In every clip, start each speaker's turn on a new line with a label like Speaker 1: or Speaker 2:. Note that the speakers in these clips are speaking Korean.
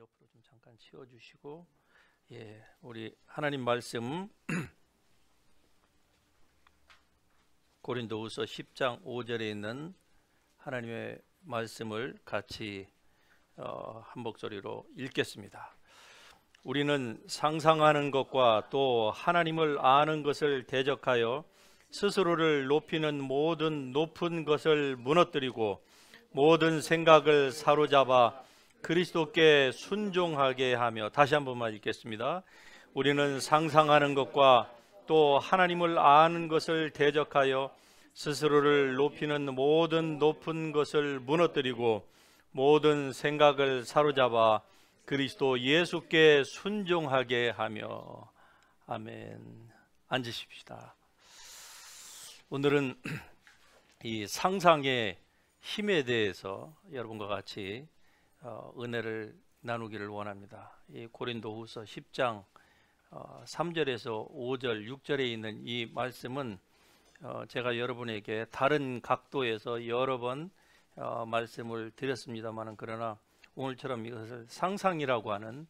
Speaker 1: 옆으로 좀 잠깐 치워주시고, 우리 하나님 말씀 고린도후서 10장 5절에 있는 하나님의 말씀을 같이 한 목소리로 읽겠습니다. 우리는 상상하는 것과 또 하나님을 아는 것을 대적하여 스스로를 높이는 모든 높은 것을 무너뜨리고 모든 생각을 사로잡아 그리스도께 순종하게 하며, 다시 한 번만 읽겠습니다. 우리는 상상하는 것과 또 하나님을 아는 것을 대적하여 스스로를 높이는 모든 높은 것을 무너뜨리고 모든 생각을 사로잡아 그리스도 예수께 순종하게 하며. 아멘. 앉으십시다. 오늘은 이 상상의 힘에 대해서 여러분과 같이 은혜를 나누기를 원합니다. 이 고린도후서 10장 3절에서 5절, 6절에 있는 이 말씀은 제가 여러분에게 다른 각도에서 여러 번 말씀을 드렸습니다만, 그러나 오늘처럼 이것을 상상이라고 하는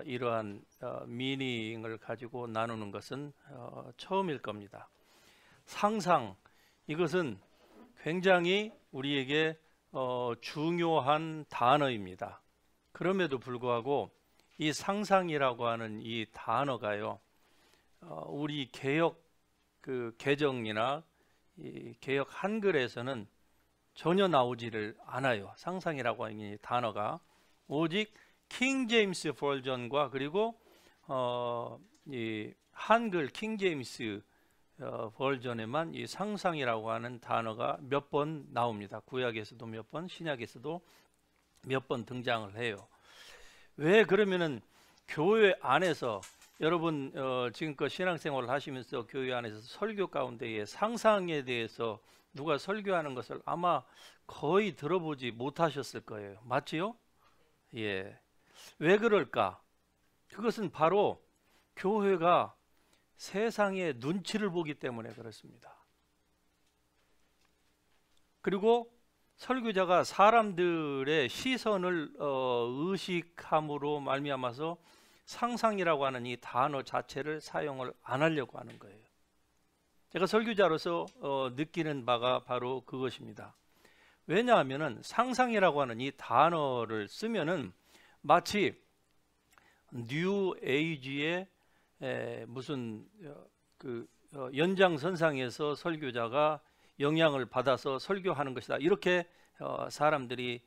Speaker 1: 이러한 미닝을 가지고 나누는 것은 처음일 겁니다. 상상, 이것은 굉장히 우리에게 중요한 단어입니다. 그럼에도 불구하고 이 상상이라고 하는 이 단어가요, 우리 개역 개정이나 이 개역 한글에서는 전혀 나오지를 않아요. 상상이라고 하는 이 단어가 오직 킹 제임스 버전과 그리고 이 한글 킹 제임스 버전에만 이 상상이라고 하는 단어가 몇 번 나옵니다. 구약에서도 몇 번, 신약에서도 몇 번 등장을 해요. 왜 그러면은 교회 안에서 여러분 지금껏 신앙생활을 하시면서 교회 안에서 설교 가운데에 상상에 대해서 누가 설교하는 것을 아마 거의 들어보지 못하셨을 거예요. 맞지요? 예. 왜 그럴까? 그것은 바로 교회가 세상의 눈치를 보기 때문에 그렇습니다. 그리고 설교자가 사람들의 시선을 의식함으로 말미암아서 상상이라고 하는 이 단어 자체를 사용을 안 하려고 하는 거예요. 제가 설교자로서 느끼는 바가 바로 그것입니다. 왜냐하면은 상상이라고 하는 이 단어를 쓰면은 마치 뉴 에이지의 무슨 연장선상에서 설교자가 영향을 받아서 설교하는 것이다, 이렇게 사람들이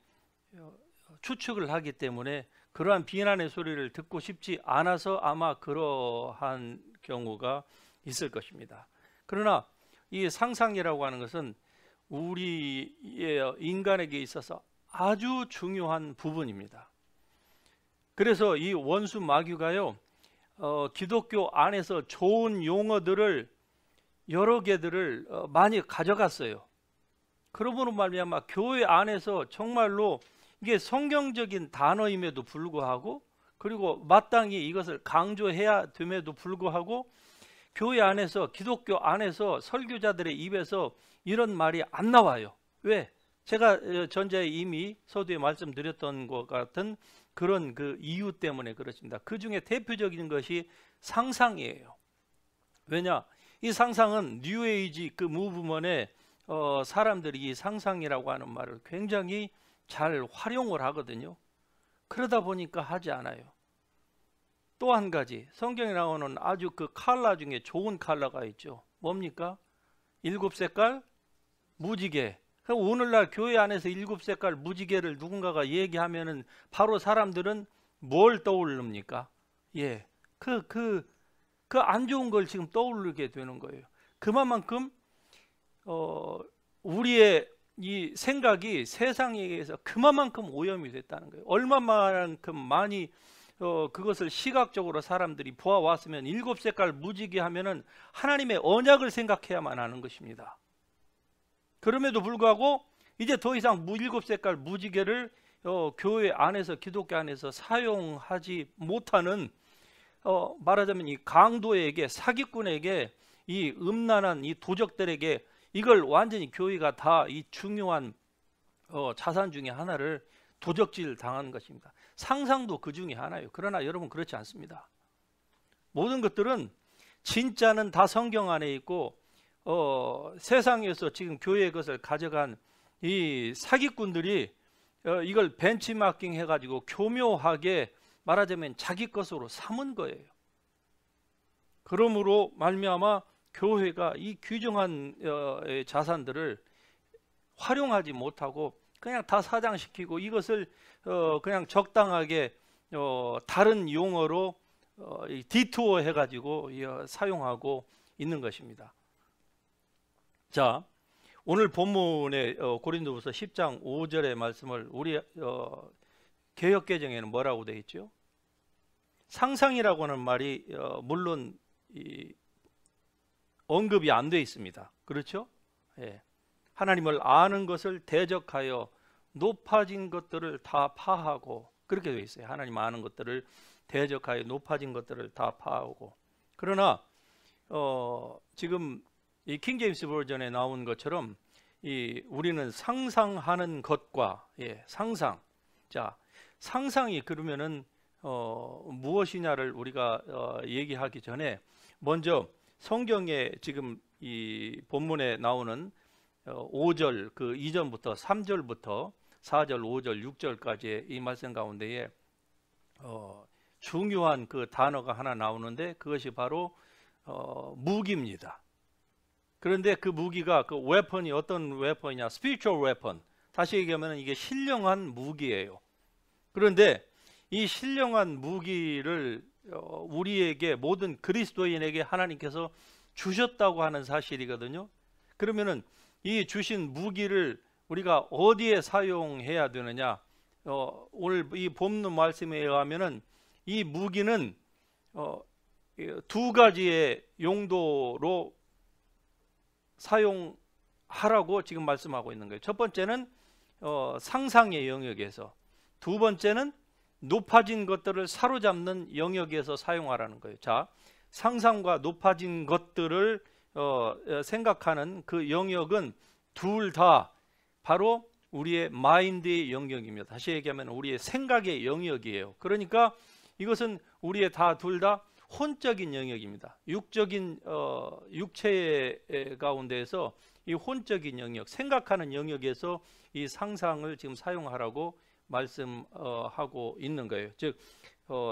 Speaker 1: 추측을 하기 때문에 그러한 비난의 소리를 듣고 싶지 않아서 아마 그러한 경우가 있을 것입니다. 그러나 이 상상이라고 하는 것은 우리의 인간에게 있어서 아주 중요한 부분입니다. 그래서 이 원수 마귀가요, 기독교 안에서 좋은 용어들을 여러 개들을 많이 가져갔어요. 그러므로 말미암아 교회 안에서 정말로 이게 성경적인 단어임에도 불구하고, 그리고 마땅히 이것을 강조해야 됨에도 불구하고 교회 안에서, 기독교 안에서 설교자들의 입에서 이런 말이 안 나와요. 왜? 제가 전자에 이미 서두에 말씀드렸던 것 같은 그런 그 이유 때문에 그렇습니다. 그 중에 대표적인 것이 상상이에요. 왜냐? 이 상상은 뉴에이지 그 무브먼의 사람들이 이 상상이라고 하는 말을 굉장히 잘 활용을 하거든요. 그러다 보니까 하지 않아요. 또 한 가지, 성경에 나오는 아주 그 컬러 중에 좋은 컬러가 있죠. 뭡니까? 7색깔 무지개. 오늘날 교회 안에서 7색깔 무지개를 누군가가 얘기하면은 바로 사람들은 뭘 떠올릅니까? 예, 그 안 좋은 걸 지금 떠올리게 되는 거예요. 그만큼 우리의 이 생각이 세상에 의해서 그만큼 오염이 됐다는 거예요. 얼마만큼 많이 그것을 시각적으로 사람들이 보아왔으면 7색깔 무지개 하면은 하나님의 언약을 생각해야만 하는 것입니다. 그럼에도 불구하고 이제 더 이상 7색깔 무지개를 교회 안에서, 기독교 안에서 사용하지 못하는, 말하자면 이 강도에게, 사기꾼에게, 이 음란한 이 도적들에게 이걸 완전히 교회가 다 이 중요한 자산 중에 하나를 도적질 당한 것입니다. 상상도 그 중에 하나예요. 그러나 여러분 그렇지 않습니다. 모든 것들은 진짜는 다 성경 안에 있고 세상에서 지금 교회의 것을 가져간 이 사기꾼들이 이걸 벤치마킹 해가지고 교묘하게 말하자면 자기 것으로 삼은 거예요. 그러므로 말미암아 교회가 이 귀중한 자산들을 활용하지 못하고 그냥 다 사장시키고 이것을 그냥 적당하게 다른 용어로 디투어 해가지고 사용하고 있는 것입니다. 자, 오늘 본문의 고린도후서 10장 5절의 말씀을 우리 개역개정에는 뭐라고 되어 있죠? 상상이라고 하는 말이 물론 언급이 안 되어 있습니다. 그렇죠? 예. 하나님을 아는 것을 대적하여 높아진 것들을 다 파하고, 그렇게 되어 있어요. 하나님 아는 것들을 대적하여 높아진 것들을 다 파하고. 그러나 지금 이 킹제임스 버전에 나온 것처럼 우리는 상상하는 것과 상상. 자, 상상이 그러면은 무엇이냐를 우리가 얘기하기 전에 먼저 성경에 지금 이 본문에 나오는 5절 그 이전부터 3절부터 4절, 5절, 6절까지의 이 말씀 가운데에 중요한 그 단어가 하나 나오는데 그것이 바로 무기입니다. 그런데 그 무기가 그 웨펀이 어떤 웨펀이냐? 스피리추얼 웨펀. 다시 얘기하면 이게 신령한 무기예요. 그런데 이 신령한 무기를 우리에게 모든 그리스도인에게 하나님께서 주셨다고 하는 사실이거든요. 그러면은 이 주신 무기를 우리가 어디에 사용해야 되느냐? 오늘 이 본문 말씀에 의하면은 이 무기는 두 가지의 용도로 사용하라고 지금 말씀하고 있는 거예요. 첫 번째는 상상의 영역에서, 두 번째는 높아진 것들을 사로잡는 영역에서 사용하라는 거예요. 자, 상상과 높아진 것들을 생각하는 그 영역은 둘 다 바로 우리의 마인드의 영역입니다. 다시 얘기하면 우리의 생각의 영역이에요. 그러니까 이것은 우리의 둘 다 혼적인 영역입니다. 육적인 육체 가운데에서 이 혼적인 영역, 생각하는 영역에서 이 상상을 지금 사용하라고 말씀하고 있는 거예요. 즉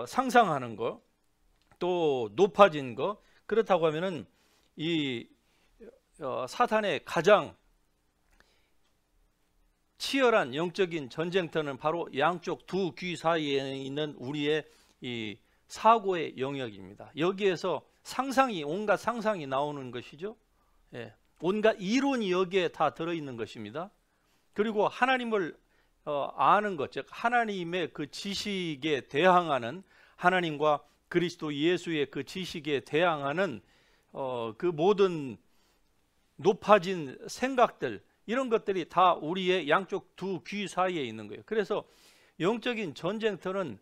Speaker 1: 상상하는 거, 또 높아진 거. 그렇다고 하면은 이 사탄의 가장 치열한 영적인 전쟁터는 바로 양쪽 두 귀 사이에 있는 우리의 이 사고의 영역입니다. 여기에서 상상이, 온갖 상상이 나오는 것이죠. 예, 온갖 이론이 여기에 다 들어있는 것입니다. 그리고 하나님을 아는 것, 즉 하나님의 그 지식에 대항하는, 하나님과 그리스도 예수의 그 지식에 대항하는 그 모든 높아진 생각들, 이런 것들이 다 우리의 양쪽 두 귀 사이에 있는 거예요. 그래서 영적인 전쟁터는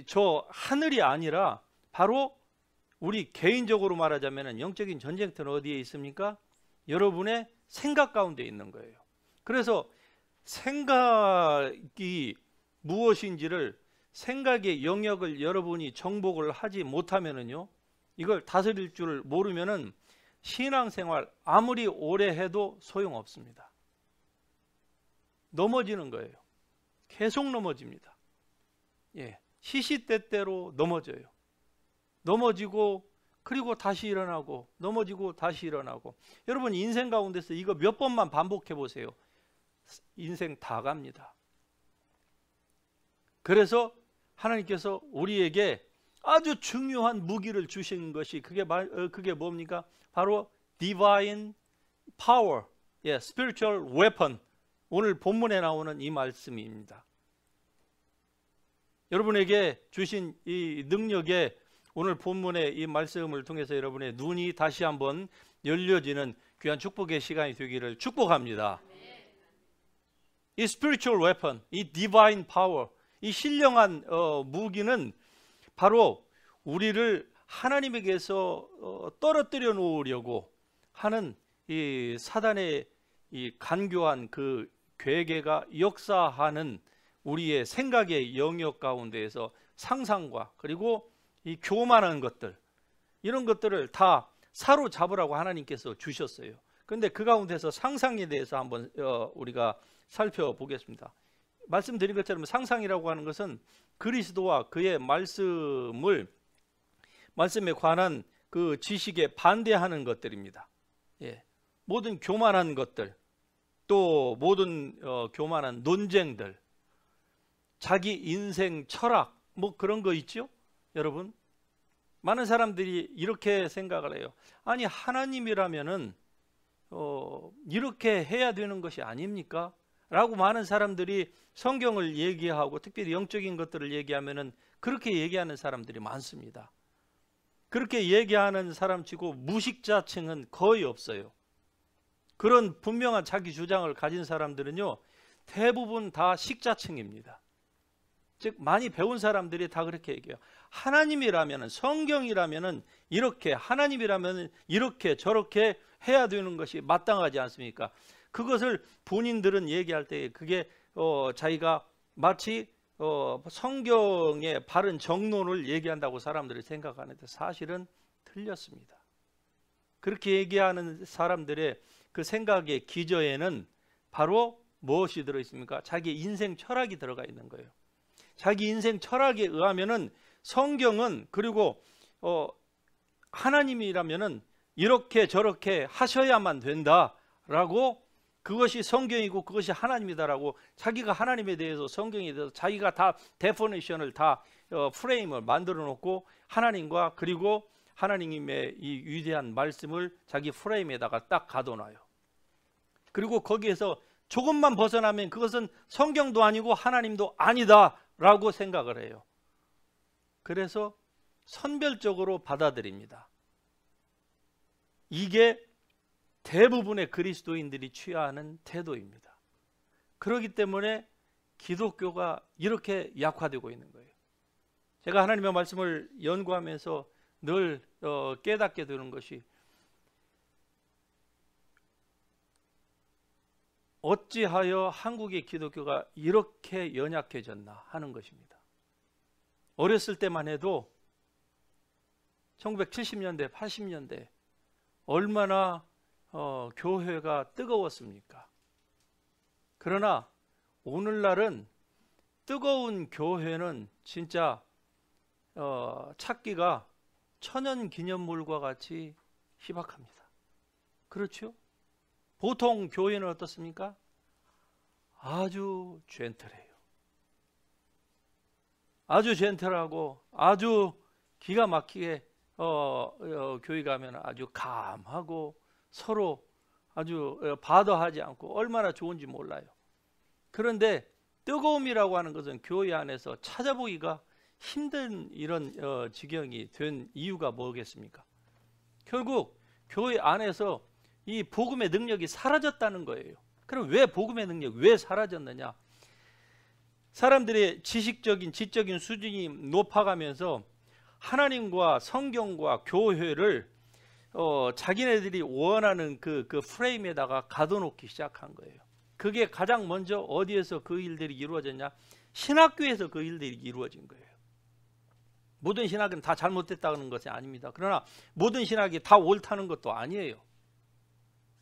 Speaker 1: 저 하늘이 아니라 바로 우리 개인적으로 말하자면 영적인 전쟁터는 어디에 있습니까? 여러분의 생각 가운데 있는 거예요. 그래서 생각이 무엇인지를, 생각의 영역을 여러분이 정복을 하지 못하면은요, 이걸 다스릴 줄 모르면은 신앙생활 아무리 오래 해도 소용없습니다. 넘어지는 거예요. 계속 넘어집니다. 예, 시시때때로 넘어져요. 넘어지고 그리고 다시 일어나고, 넘어지고 다시 일어나고. 여러분 인생 가운데서 이거 몇 번만 반복해 보세요. 인생 다 갑니다. 그래서 하나님께서 우리에게 아주 중요한 무기를 주신 것이 그게 뭡니까? 바로 divine power, spiritual weapon. 오늘 본문에 나오는 이 말씀입니다. 여러분에게 주신 이 능력에 오늘 본문의 이 말씀을 통해서 여러분의 눈이 다시 한번 열려지는 귀한 축복의 시간이 되기를 축복합니다. 이 spiritual weapon, 이 divine power, 이 신령한 무기는 바로 우리를 하나님에게서 떨어뜨려 놓으려고 하는 이 사단의 이 간교한 그 괴계가 역사하는 우리의 생각의 영역 가운데에서 상상과 그리고 이 교만한 것들, 이런 것들을 다 사로잡으라고 하나님께서 주셨어요. 그런데 그 가운데서 상상에 대해서 한번 우리가 살펴보겠습니다. 말씀드린 것처럼 상상이라고 하는 것은 그리스도와 그의 말씀에 관한 그 지식에 반대하는 것들입니다. 예. 모든 교만한 것들, 또 모든 교만한 논쟁들, 자기 인생 철학, 뭐 그런 거 있죠? 여러분, 많은 사람들이 이렇게 생각을 해요. 아니, 하나님이라면은 이렇게 해야 되는 것이 아닙니까? 라고 많은 사람들이 성경을 얘기하고 특별히 영적인 것들을 얘기하면은 그렇게 얘기하는 사람들이 많습니다. 그렇게 얘기하는 사람치고 무식자층은 거의 없어요. 그런 분명한 자기 주장을 가진 사람들은요, 대부분 다 식자층입니다. 즉 많이 배운 사람들이 다 그렇게 얘기해요. 하나님이라면, 성경이라면 이렇게, 하나님이라면 이렇게 저렇게 해야 되는 것이 마땅하지 않습니까? 그것을 본인들은 얘기할 때 그게 자기가 마치 성경의 바른 정론을 얘기한다고 사람들이 생각하는데 사실은 틀렸습니다. 그렇게 얘기하는 사람들의 그 생각의 기저에는 바로 무엇이 들어있습니까? 자기 인생 철학이 들어가 있는 거예요. 자기 인생 철학에 의하면은 성경은, 그리고 하나님이라면은 이렇게 저렇게 하셔야만 된다라고, 그것이 성경이고 그것이 하나님이다라고 자기가 하나님에 대해서, 성경에 대해서 자기가 다 데포니션을 다 프레임을 만들어 놓고 하나님과 그리고 하나님의 이 위대한 말씀을 자기 프레임에다가 딱 가둬놔요. 그리고 거기에서 조금만 벗어나면 그것은 성경도 아니고 하나님도 아니다라고 생각을 해요. 그래서 선별적으로 받아들입니다. 이게 대부분의 그리스도인들이 취하는 태도입니다. 그렇기 때문에 기독교가 이렇게 약화되고 있는 거예요. 제가 하나님의 말씀을 연구하면서 늘 깨닫게 되는 것이, 어찌하여 한국의 기독교가 이렇게 연약해졌나 하는 것입니다. 어렸을 때만 해도 1970년대, 80년대 얼마나 교회가 뜨거웠습니까? 그러나 오늘날은 뜨거운 교회는 진짜 찾기가 천연기념물과 같이 희박합니다. 그렇죠? 보통 교회는 어떻습니까? 아주 젠틀해요. 아주 젠틀하고 아주 기가 막히게 교회 가면 아주 감하고 서로 아주 바더하지 않고 얼마나 좋은지 몰라요. 그런데 뜨거움이라고 하는 것은 교회 안에서 찾아보기가 힘든 이런 지경이 된 이유가 뭐겠습니까? 결국 교회 안에서 이 복음의 능력이 사라졌다는 거예요. 그럼 왜 복음의 능력이 왜 사라졌느냐? 사람들의 지적인 수준이 높아가면서 하나님과 성경과 교회를 자기네들이 원하는 그 프레임에다가 가둬놓기 시작한 거예요. 그게 가장 먼저 어디에서 그 일들이 이루어졌냐? 신학교에서 그 일들이 이루어진 거예요. 모든 신학은 다 잘못됐다는 것이 아닙니다. 그러나 모든 신학이 다 옳다는 것도 아니에요.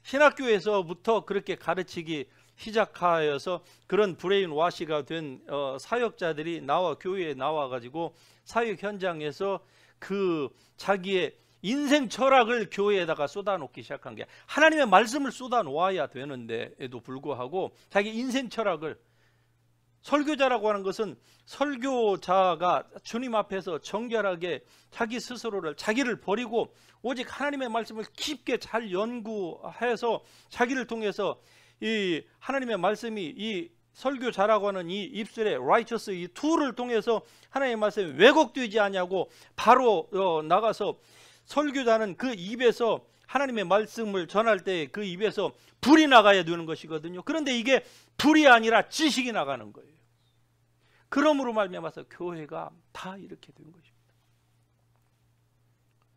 Speaker 1: 신학교에서부터 그렇게 가르치기 시작하여서 그런 브레인 와시가 된 사역자들이 교회에 나와가지고 사역 현장에서 그 자기의 인생 철학을 교회에다가 쏟아놓기 시작한 게, 하나님의 말씀을 쏟아놓아야 되는데에도 불구하고 자기 인생 철학을, 설교자라고 하는 것은 설교자가 주님 앞에서 정결하게 자기 스스로를, 자기를 버리고 오직 하나님의 말씀을 깊게 잘 연구해서 자기를 통해서 이 하나님의 말씀이 이 설교자라고 하는 이 입술의 righteous 이 툴을 통해서 하나님의 말씀이 왜곡되지 않냐고 바로 나가서, 설교자는 그 입에서 하나님의 말씀을 전할 때 그 입에서 불이 나가야 되는 것이거든요. 그런데 이게 불이 아니라 지식이 나가는 거예요. 그러므로 말미암아서 교회가 다 이렇게 된 것입니다.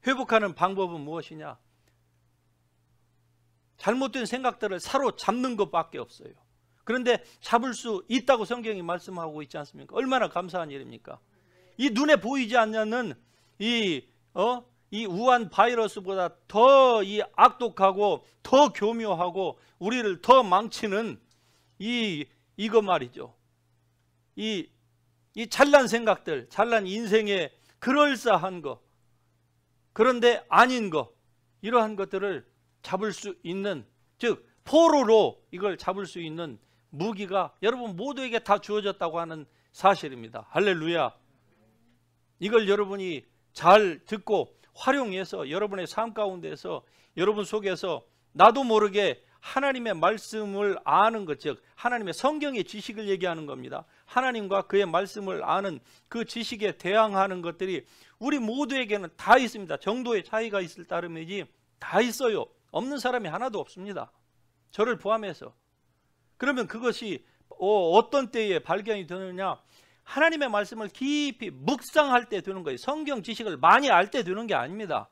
Speaker 1: 회복하는 방법은 무엇이냐? 잘못된 생각들을 사로잡는 것밖에 없어요. 그런데 잡을 수 있다고 성경이 말씀하고 있지 않습니까? 얼마나 감사한 일입니까? 이 눈에 보이지 않는 이 우한 바이러스보다 더 이 악독하고 더 교묘하고 우리를 더 망치는 이거 말이죠. 이 잘난 생각들, 잘난 인생의 그럴싸한 거, 그런데 아닌 거, 이러한 것들을 잡을 수 있는, 즉 포로로 이걸 잡을 수 있는 무기가 여러분 모두에게 다 주어졌다고 하는 사실입니다. 할렐루야. 이걸 여러분이 잘 듣고 활용해서 여러분의 삶 가운데서 여러분 속에서 나도 모르게 하나님의 말씀을 아는 것, 즉 하나님의 성경의 지식을 얘기하는 겁니다. 하나님과 그의 말씀을 아는 그 지식에 대항하는 것들이 우리 모두에게는 다 있습니다. 정도의 차이가 있을 따름이지 다 있어요. 없는 사람이 하나도 없습니다. 저를 포함해서. 그러면 그것이 어떤 때에 발견이 되느냐? 하나님의 말씀을 깊이 묵상할 때 되는 거예요. 성경 지식을 많이 알 때 되는 게 아닙니다.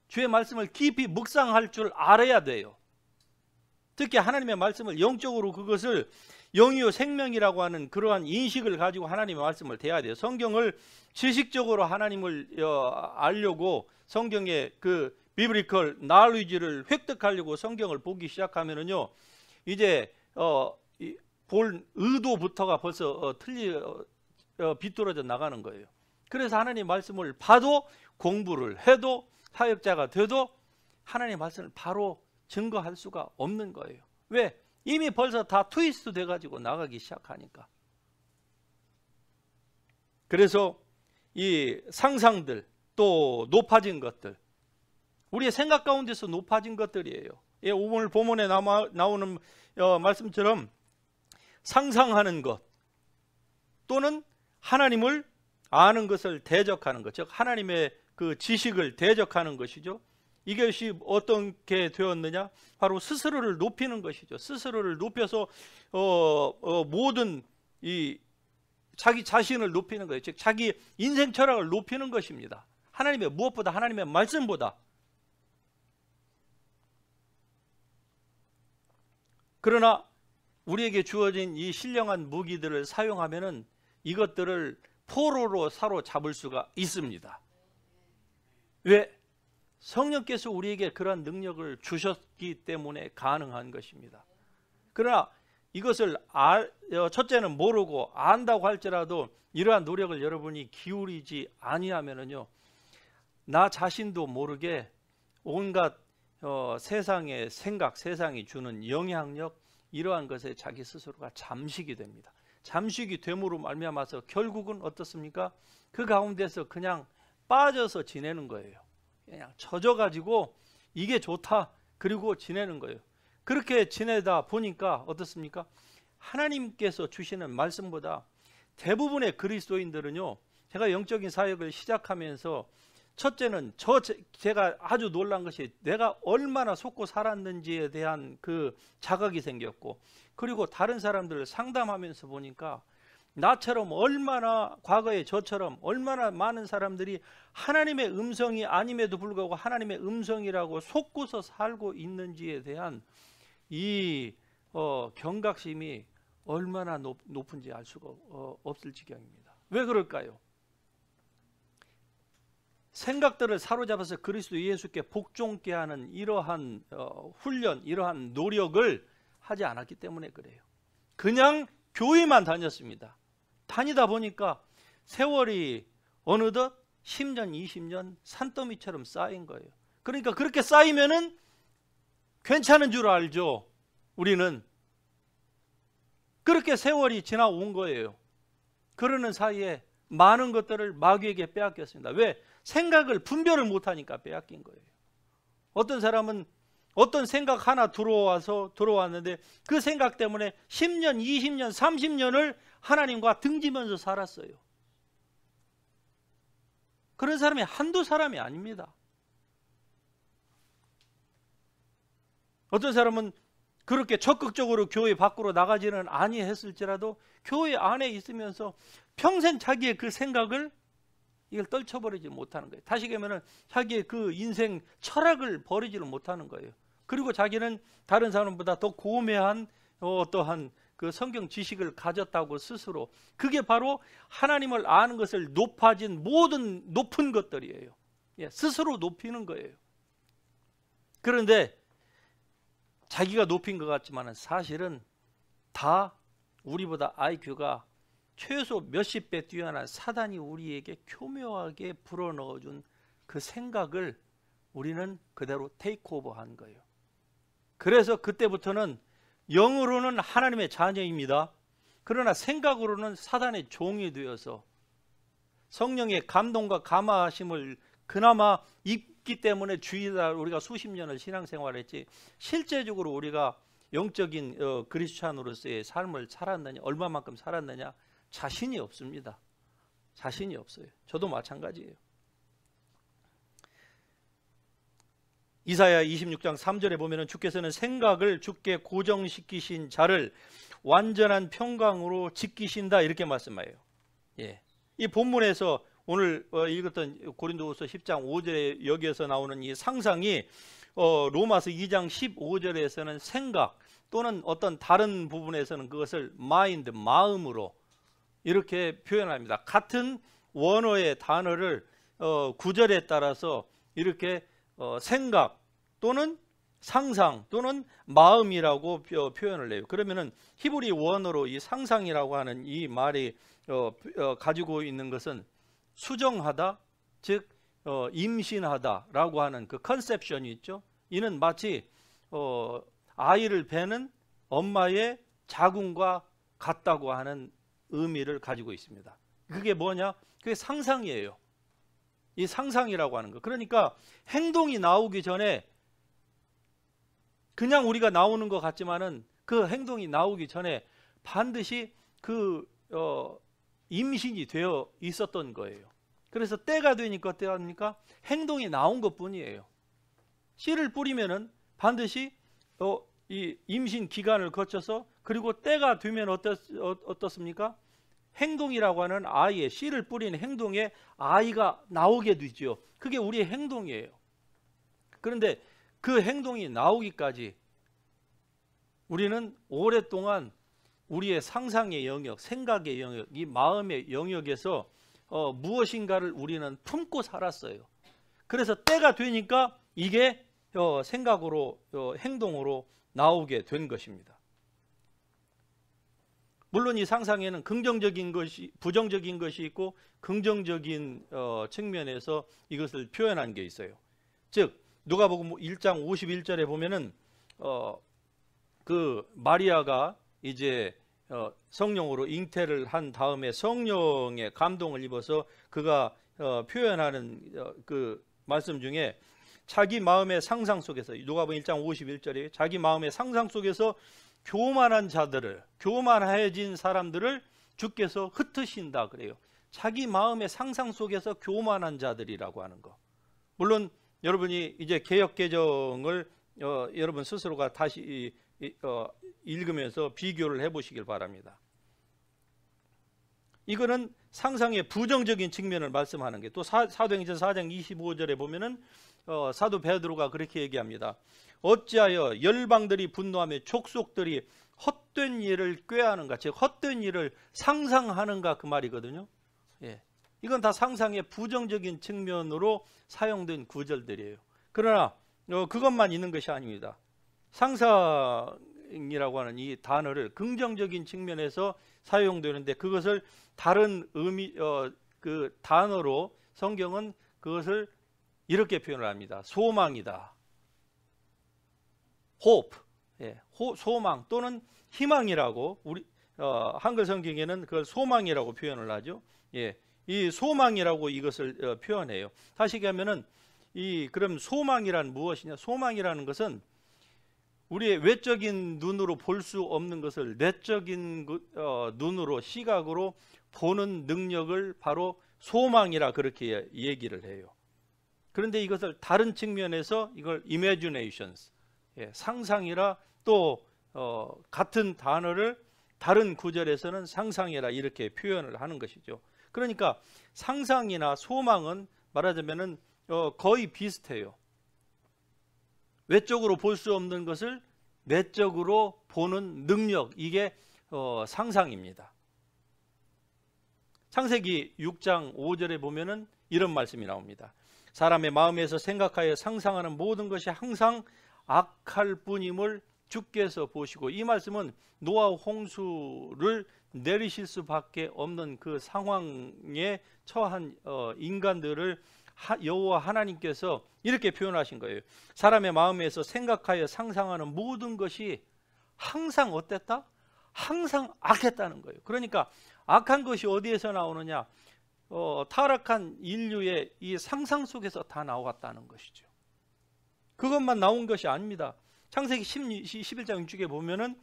Speaker 1: 주의 말씀을 깊이 묵상할 줄 알아야 돼요. 특히 하나님의 말씀을 영적으로 그것을 영이요 생명이라고 하는 그러한 인식을 가지고 하나님의 말씀을 대해야 돼요. 성경을 지식적으로 하나님을 알려고 성경의 그 비브리컬 나루이지를 획득하려고 성경을 보기 시작하면은요, 이제 볼 의도부터가 벌써 비뚤어져 나가는 거예요. 그래서 하나님 말씀을 봐도 공부를 해도 사역자가 돼도 하나님 말씀을 바로 증거할 수가 없는 거예요. 왜? 이미 벌써 다 트위스트 돼가지고 나가기 시작하니까. 그래서 이 상상들, 또 높아진 것들, 우리의 생각 가운데서 높아진 것들이에요. 오늘 본문에 나오는 말씀처럼 상상하는 것 또는 하나님을 아는 것을 대적하는 것, 즉 하나님의 그 지식을 대적하는 것이죠. 이것이 어떻게 되었느냐? 바로 스스로를 높이는 것이죠. 스스로를 높여서 모든 이 자기 자신을 높이는 거예요. 즉 자기 인생 철학을 높이는 것입니다. 하나님의 무엇보다 하나님의 말씀보다. 그러나 우리에게 주어진 이 신령한 무기들을 사용하면은 이것들을 포로로 사로잡을 수가 있습니다. 왜? 성령께서 우리에게 그러한 능력을 주셨기 때문에 가능한 것입니다. 그러나 이것을 첫째는 모르고 안다고 할지라도 이러한 노력을 여러분이 기울이지 아니하면은요, 나 자신도 모르게 온갖 세상의 생각, 세상이 주는 영향력, 이러한 것에 자기 스스로가 잠식이 됩니다. 잠식이 됨으로 말미암아서 결국은 어떻습니까? 그 가운데서 그냥 빠져서 지내는 거예요. 그냥 젖어가지고 이게 좋다 그리고 지내는 거예요. 그렇게 지내다 보니까 어떻습니까? 하나님께서 주시는 말씀보다 대부분의 그리스도인들은요, 제가 영적인 사역을 시작하면서 첫째는 제가 아주 놀란 것이 내가 얼마나 속고 살았는지에 대한 그 자각이 생겼고, 그리고 다른 사람들을 상담하면서 보니까 나처럼 얼마나 과거에 저처럼 얼마나 많은 사람들이 하나님의 음성이 아님에도 불구하고 하나님의 음성이라고 속고서 살고 있는지에 대한 이 경각심이 얼마나 높은지 알 수가 없을 지경입니다. 왜 그럴까요? 생각들을 사로잡아서 그리스도 예수께 복종케 하는 이러한 훈련, 이러한 노력을 하지 않았기 때문에 그래요. 그냥 교회만 다녔습니다. 다니다 보니까 세월이 어느덧 10년, 20년 산더미처럼 쌓인 거예요. 그러니까 그렇게 쌓이면은 괜찮은 줄 알죠. 우리는 그렇게 세월이 지나온 거예요. 그러는 사이에 많은 것들을 마귀에게 빼앗겼습니다. 왜? 생각을 분별을 못하니까 빼앗긴 거예요. 어떤 사람은 어떤 생각 하나 들어왔는데 그 생각 때문에 10년, 20년, 30년을 하나님과 등지면서 살았어요. 그런 사람이 한두 사람이 아닙니다. 어떤 사람은 그렇게 적극적으로 교회 밖으로 나가지는 아니했을지라도 교회 안에 있으면서 평생 자기의 그 생각을 이걸 떨쳐버리지 못하는 거예요. 다시 얘기하면 자기의 그 인생 철학을 버리지를 못하는 거예요. 그리고 자기는 다른 사람보다 더 고매한 어떠한 그 성경 지식을 가졌다고 스스로. 그게 바로 하나님을 아는 것을 높아진 모든 높은 것들이에요. 예, 스스로 높이는 거예요. 그런데 자기가 높인 것 같지만 사실은 다 우리보다 IQ가 최소 몇십 배 뛰어난 사단이 우리에게 교묘하게 불어넣어준 그 생각을 우리는 그대로 테이크오버 한 거예요. 그래서 그때부터는 영으로는 하나님의 자녀입니다. 그러나 생각으로는 사단의 종이 되어서 성령의 감동과 감화하심을 그나마 입기 때문에 주의다 우리가 수십 년을 신앙생활을 했지, 실제적으로 우리가 영적인 그리스찬으로서의 삶을 살았느냐, 얼마만큼 살았느냐, 자신이 없습니다. 자신이 없어요. 저도 마찬가지예요. 이사야 26장 3절에 보면은 주께서는 생각을 주께 고정시키신 자를 완전한 평강으로 지키신다, 이렇게 말씀해요. 예. 이 본문에서 오늘 읽었던 고린도후서 10장 5절에 여기에서 나오는 이 상상이 로마서 2장 15절에서는 생각 또는 어떤 다른 부분에서는 그것을 마인드, 마음으로 이렇게 표현합니다. 같은 원어의 단어를 구절에 따라서 이렇게 생각 또는 상상 또는 마음이라고 표현을 해요. 그러면은 히브리 원어로 이 상상이라고 하는 이 말이 가지고 있는 것은 수정하다, 즉 임신하다라고 하는 그 컨셉션이 있죠. 이는 마치 아이를 베는 엄마의 자궁과 같다고 하는 의미를 가지고 있습니다. 그게 뭐냐? 그게 상상이에요. 이 상상이라고 하는 거. 그러니까 행동이 나오기 전에 그냥 우리가 나오는 것 같지만은 그 행동이 나오기 전에 반드시 그 임신이 되어 있었던 거예요. 그래서 때가 되니까 어떻게 합니까? 행동이 나온 것 뿐이에요. 씨를 뿌리면은 반드시 이 임신 기간을 거쳐서, 그리고 때가 되면 어떻습니까? 행동이라고 하는 아이의, 씨를 뿌리는 행동에 아이가 나오게 되죠. 그게 우리의 행동이에요. 그런데 그 행동이 나오기까지 우리는 오랫동안 우리의 상상의 영역, 생각의 영역, 이 마음의 영역에서 무엇인가를 우리는 품고 살았어요. 그래서 때가 되니까 이게 생각으로 행동으로 나오게 된 것입니다. 물론 이 상상에는 긍정적인 것이, 부정적인 것이 있고 긍정적인 측면에서 이것을 표현한 게 있어요. 즉 누가복음 1장 51절에 보면은 그 마리아가 이제 성령으로 잉태를 한 다음에 성령의 감동을 입어서 그가 표현하는 그 말씀 중에 자기 마음의 상상 속에서, 누가복음 1장 51절에 자기 마음의 상상 속에서 교만한 자들을, 교만해진 사람들을 주께서 흩으신다 그래요. 자기 마음의 상상 속에서 교만한 자들이라고 하는 거. 물론 여러분이 이제 개역개정을 여러분 스스로가 다시 읽으면서 비교를 해보시길 바랍니다. 이거는 상상의 부정적인 측면을 말씀하는 게, 또 사도행전 4장 25절에 보면은 사도 베드로가 그렇게 얘기합니다. 어찌하여 열방들이 분노하며 족속들이 헛된 일을 꾀하는가, 즉 헛된 일을 상상하는가, 그 말이거든요. 예. 이건 다 상상의 부정적인 측면으로 사용된 구절들이에요. 그러나 그것만 있는 것이 아닙니다. 상상이라고 하는 이 단어를 긍정적인 측면에서 사용되는데, 그것을 다른 의미 그 단어로 성경은 그것을 이렇게 표현을 합니다. 소망이다. hope, 예, 소망 또는 희망이라고, 우리 한글 성경에는 그걸 소망이라고 표현을 하죠. 예, 이 소망이라고 이것을 표현해요. 다시 얘기하면은 그럼 소망이란 무엇이냐? 소망이라는 것은 우리의 외적인 눈으로 볼 수 없는 것을 내적인 눈으로, 시각으로 보는 능력을 바로 소망이라 그렇게 얘기를 해요. 그런데 이것을 다른 측면에서 이걸 imaginations, 예, 상상이라, 또 같은 단어를 다른 구절에서는 상상이라 이렇게 표현을 하는 것이죠. 그러니까 상상이나 소망은 말하자면은 거의 비슷해요. 외적으로 볼 수 없는 것을 내적으로 보는 능력, 이게 상상입니다. 창세기 6장 5절에 보면은 이런 말씀이 나옵니다. 사람의 마음에서 생각하여 상상하는 모든 것이 항상 악할 뿐임을 주께서 보시고, 이 말씀은 노아 홍수를 내리실 수밖에 없는 그 상황에 처한 인간들을 여호와 하나님께서 이렇게 표현하신 거예요. 사람의 마음에서 생각하여 상상하는 모든 것이 항상 어땠다? 항상 악했다는 거예요. 그러니까 악한 것이 어디에서 나오느냐? 타락한 인류의 이 상상 속에서 다 나왔다는 것이죠. 그것만 나온 것이 아닙니다. 창세기 11장 6절에 보면은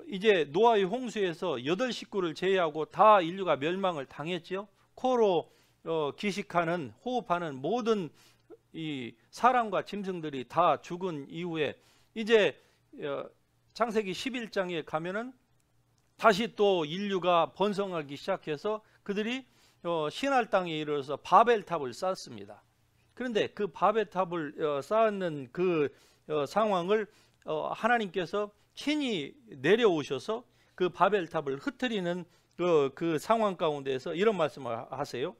Speaker 1: 이제 노아의 홍수에서 8식구를 제외하고 다 인류가 멸망을 당했죠. 코로 기식하는, 호흡하는 모든 이 사람과 짐승들이 다 죽은 이후에 이제 창세기 11장에 가면은 다시 또 인류가 번성하기 시작해서 그들이 신할 땅에 이르러서 바벨탑을 쌓습니다. 그런데 그 바벨탑을 쌓는 그 상황을 하나님께서 친히 내려오셔서 그 바벨탑을 흩트리는 그 상황 가운데서 이런 말씀을 하세요.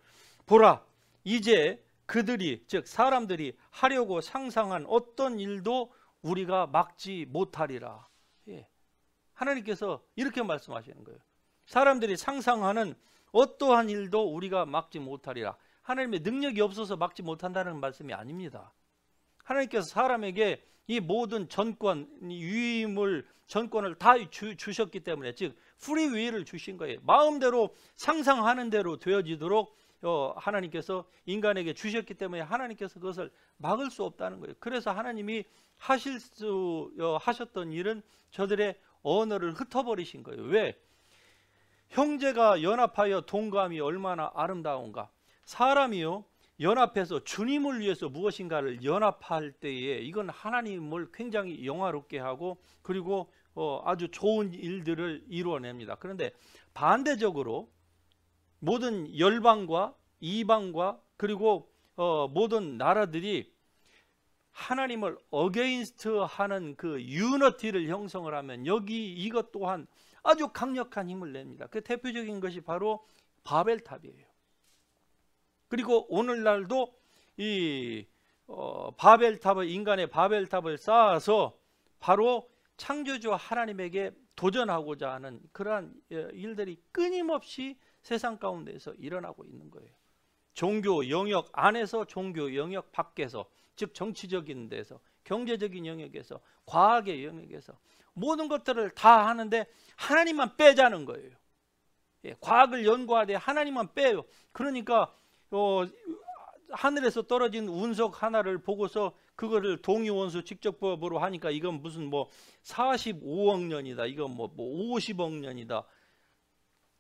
Speaker 1: 보라, 이제 그들이, 즉 사람들이 하려고 상상한 어떤 일도 우리가 막지 못하리라. 예. 하나님께서 이렇게 말씀하시는 거예요. 사람들이 상상하는 어떠한 일도 우리가 막지 못하리라. 하나님의 능력이 없어서 막지 못한다는 말씀이 아닙니다. 하나님께서 사람에게 이 모든 전권, 유임을, 전권을 다 주셨기 때문에, 즉 프리윌을 주신 거예요. 마음대로 상상하는 대로 되어지도록 하나님께서 인간에게 주셨기 때문에 하나님께서 그것을 막을 수 없다는 거예요. 그래서 하나님이 하셨던 일은 저들의 언어를 흩어버리신 거예요. 왜? 형제가 연합하여 동감이 얼마나 아름다운가. 사람이요 연합해서 주님을 위해서 무엇인가를 연합할 때에 이건 하나님을 굉장히 영화롭게 하고 그리고 아주 좋은 일들을 이루어냅니다. 그런데 반대적으로 모든 열방과 이방과 그리고 모든 나라들이 하나님을 어게인스트 하는 그 유너티를 형성을 하면 여기 이것 또한 아주 강력한 힘을 냅니다. 그 대표적인 것이 바로 바벨탑이에요. 그리고 오늘날도 이 바벨탑을, 인간의 바벨탑을 쌓아서 바로 창조주 하나님에게 도전하고자 하는 그러한 일들이 끊임없이 세상 가운데서 일어나고 있는 거예요. 종교 영역 안에서, 종교 영역 밖에서, 즉 정치적인 데서, 경제적인 영역에서, 과학의 영역에서 모든 것들을 다 하는데 하나님만 빼자는 거예요. 예, 과학을 연구하되 하나님만 빼요. 그러니까 하늘에서 떨어진 운석 하나를 보고서 그거를 동위원수 직접법으로 하니까 이건 무슨 뭐 45억 년이다, 이건 뭐 50억 년이다.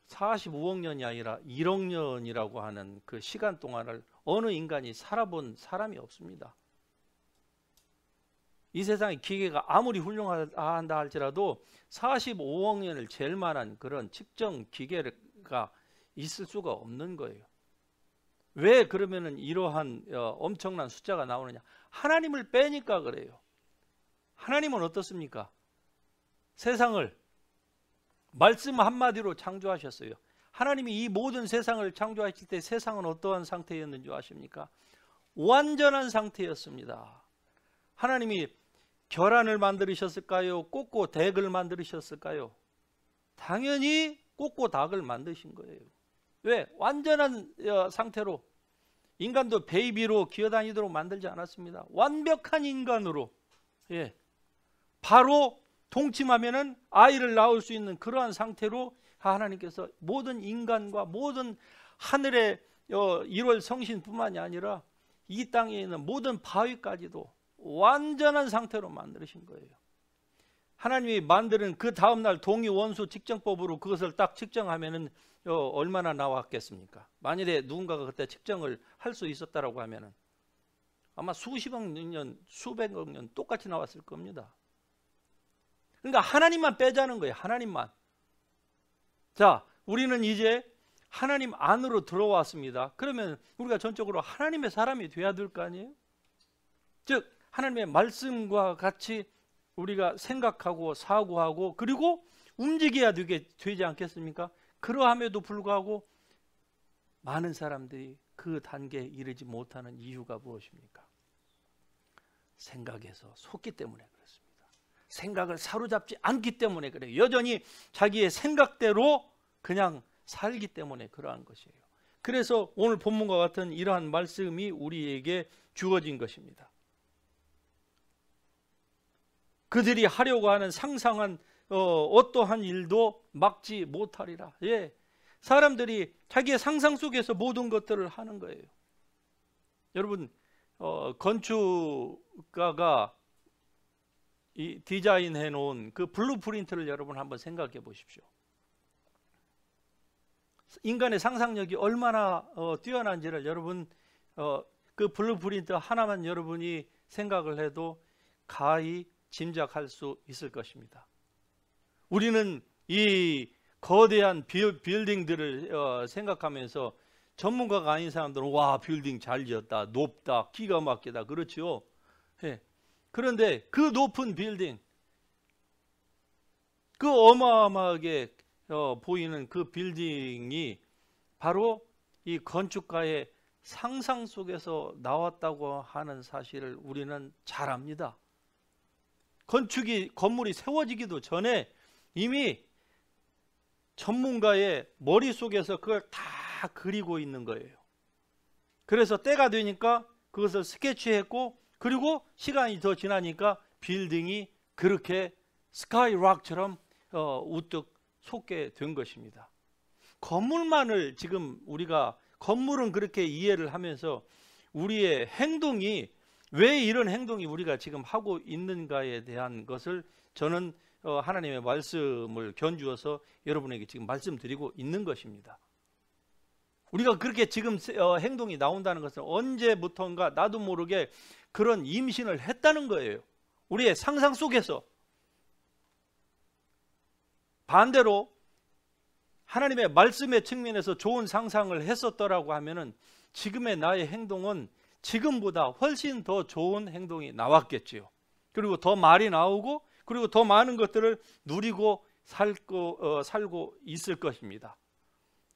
Speaker 1: 45억 년이 아니라 1억 년이라고 하는 그 시간 동안을 어느 인간이 살아본 사람이 없습니다. 이 세상의 기계가 아무리 훌륭하다 할지라도 45억 년을 잴 만한 그런 측정 기계가 있을 수가 없는 거예요. 왜 그러면은 이러한 엄청난 숫자가 나오느냐? 하나님을 빼니까 그래요. 하나님은 어떻습니까? 세상을 말씀 한마디로 창조하셨어요. 하나님이 이 모든 세상을 창조하실 때 세상은 어떠한 상태였는 줄 아십니까? 완전한 상태였습니다. 하나님이 결안을 만드셨을까요? 꽃고 닭을 만드셨을까요? 당연히 꽃고 닭을 만드신 거예요. 왜? 완전한 상태로. 인간도 베이비로 기어다니도록 만들지 않았습니다. 완벽한 인간으로. 예. 바로 동침하면은 아이를 낳을 수 있는 그러한 상태로 하나님께서 모든 인간과 모든 하늘의 1월 성신뿐만이 아니라 이 땅에 있는 모든 바위까지도 완전한 상태로 만드신 거예요. 하나님이 만드는 그 다음날 동위원수 측정법으로 그것을 딱 측정하면은 얼마나 나왔겠습니까? 만일에 누군가가 그때 측정을 할 수 있었다라고 하면은 아마 수십억 년, 수백억 년 똑같이 나왔을 겁니다. 그러니까 하나님만 빼자는 거예요. 하나님만. 자, 우리는 이제 하나님 안으로 들어왔습니다. 그러면 우리가 전적으로 하나님의 사람이 돼야 될 거 아니에요? 즉 하나님의 말씀과 같이 우리가 생각하고 사고하고 그리고 움직여야 되지 않겠습니까? 그러함에도 불구하고 많은 사람들이 그 단계에 이르지 못하는 이유가 무엇입니까? 생각에서 속기 때문에 그렇습니다. 생각을 사로잡지 않기 때문에 그래요. 여전히 자기의 생각대로 그냥 살기 때문에 그러한 것이에요. 그래서 오늘 본문과 같은 이러한 말씀이 우리에게 주어진 것입니다. 그들이 하려고 하는 상상한 어떠한 일도 막지 못하리라. 예, 사람들이 자기의 상상 속에서 모든 것들을 하는 거예요. 여러분, 건축가가 디자인해 놓은 그 블루프린트를 여러분 한번 생각해 보십시오. 인간의 상상력이 얼마나 뛰어난지를 여러분 그 블루프린트 하나만 여러분이 생각을 해도 가히 짐작할 수 있을 것입니다. 우리는 이 거대한 빌딩들을 생각하면서 전문가가 아닌 사람들은 와, 빌딩 잘 지었다, 높다, 기가 막히다, 그렇죠. 예. 그런데 그 높은 빌딩, 그 어마어마하게 보이는 그 빌딩이 바로 이 건축가의 상상 속에서 나왔다고 하는 사실을 우리는 잘 압니다. 건물이 세워지기도 전에 이미 전문가의 머릿속에서 그걸 다 그리고 있는 거예요. 그래서 때가 되니까 그것을 스케치했고, 그리고 시간이 더 지나니까 빌딩이 그렇게 스카이락처럼 우뚝 솟게 된 것입니다. 건물만을 지금 우리가 건물은 그렇게 이해를 하면서 우리의 행동이 왜 이런 행동이 우리가 지금 하고 있는가에 대한 것을 저는 하나님의 말씀을 견주어서 여러분에게 지금 말씀드리고 있는 것입니다. 우리가 그렇게 지금 행동이 나온다는 것은 언제부턴가 나도 모르게 그런 임신을 했다는 거예요. 우리의 상상 속에서. 반대로 하나님의 말씀의 측면에서 좋은 상상을 했었더라고 하면은 지금의 나의 행동은 지금보다 훨씬 더 좋은 행동이 나왔겠지요. 그리고 더 말이 나오고, 그리고 더 많은 것들을 누리고 살고 있을 것입니다.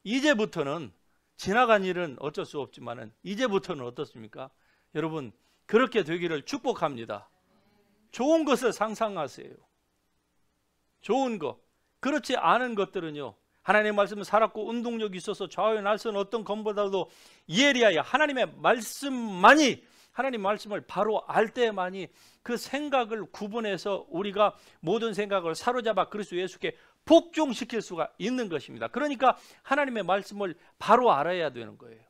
Speaker 1: 이제부터는 지나간 일은 어쩔 수 없지만은 이제부터는 어떻습니까? 여러분, 그렇게 되기를 축복합니다. 좋은 것을 상상하세요. 좋은 것. 그렇지 않은 것들은요, 하나님의 말씀은 살았고 운동력이 있어서 좌우에 날선 어떤 것보다도 예리하여 하나님의 말씀만이, 하나님 말씀을 바로 알 때만이 그 생각을 구분해서 우리가 모든 생각을 사로잡아 그리스도 예수께 복종시킬 수가 있는 것입니다. 그러니까 하나님의 말씀을 바로 알아야 되는 거예요.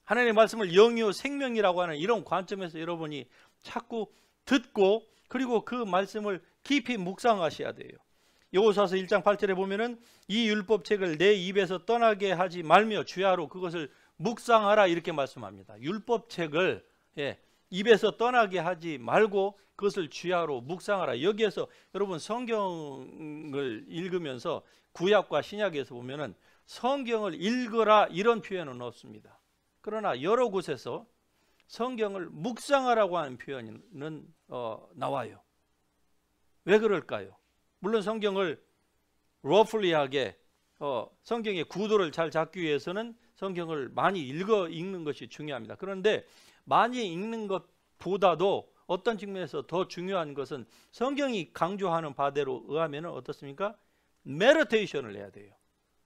Speaker 1: 하나님의 말씀을 영이요 생명이라고 하는 이런 관점에서 여러분이 자꾸 듣고, 그리고 그 말씀을 깊이 묵상하셔야 돼요. 여호수아서 1장 8절에 보면은 이 율법책을 내 입에서 떠나게 하지 말며 주야로 그것을 묵상하라, 이렇게 말씀합니다. 율법책을 입에서 떠나게 하지 말고 그것을 주야로 묵상하라. 여기에서 여러분 성경을 읽으면서 구약과 신약에서 보면은 성경을 읽으라 이런 표현은 없습니다. 그러나 여러 곳에서 성경을 묵상하라고 하는 표현은 나와요. 왜 그럴까요? 물론 성경을 러플리하게 성경의 구도를 잘 잡기 위해서는 성경을 많이 읽는 것이 중요합니다. 그런데 많이 읽는 것보다도 어떤 측면에서 더 중요한 것은 성경이 강조하는 바대로 의하면 어떻습니까? 메디테이션을 해야 돼요.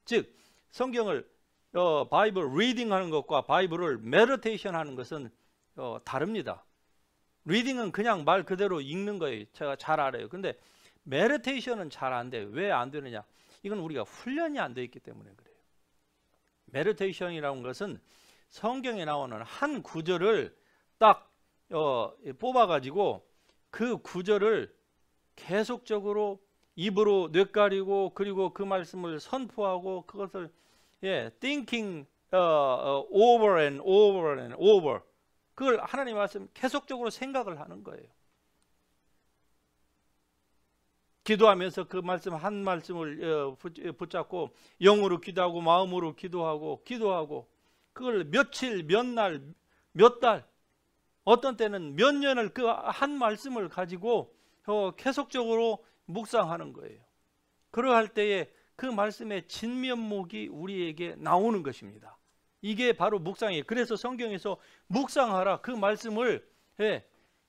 Speaker 1: 즉 성경을 바이블 리딩하는 것과 바이블을 메디테이션 하는 것은 다릅니다. 리딩은 그냥 말 그대로 읽는 거예요. 제가 잘 알아요. 근데 메디테이션은 잘 안 돼요. 왜 안 되느냐? 이건 우리가 훈련이 안 돼 있기 때문에 그래요. 메디테이션이라는 것은 성경에 나오는 한 구절을 딱 뽑아가지고 그 구절을 계속적으로 입으로 뇌까리고, 그리고 그 말씀을 선포하고, 그것을 thinking over and over and over, 그걸 하나님의 말씀 계속적으로 생각을 하는 거예요. 기도하면서 그 말씀 한 말씀을 붙잡고 영으로 기도하고 마음으로 기도하고 그걸 며칠, 몇 날, 몇 달, 어떤 때는 몇 년을 그 한 말씀을 가지고 계속적으로 묵상하는 거예요. 그러할 때에 그 말씀의 진면목이 우리에게 나오는 것입니다. 이게 바로 묵상이에요. 그래서 성경에서 묵상하라, 그 말씀을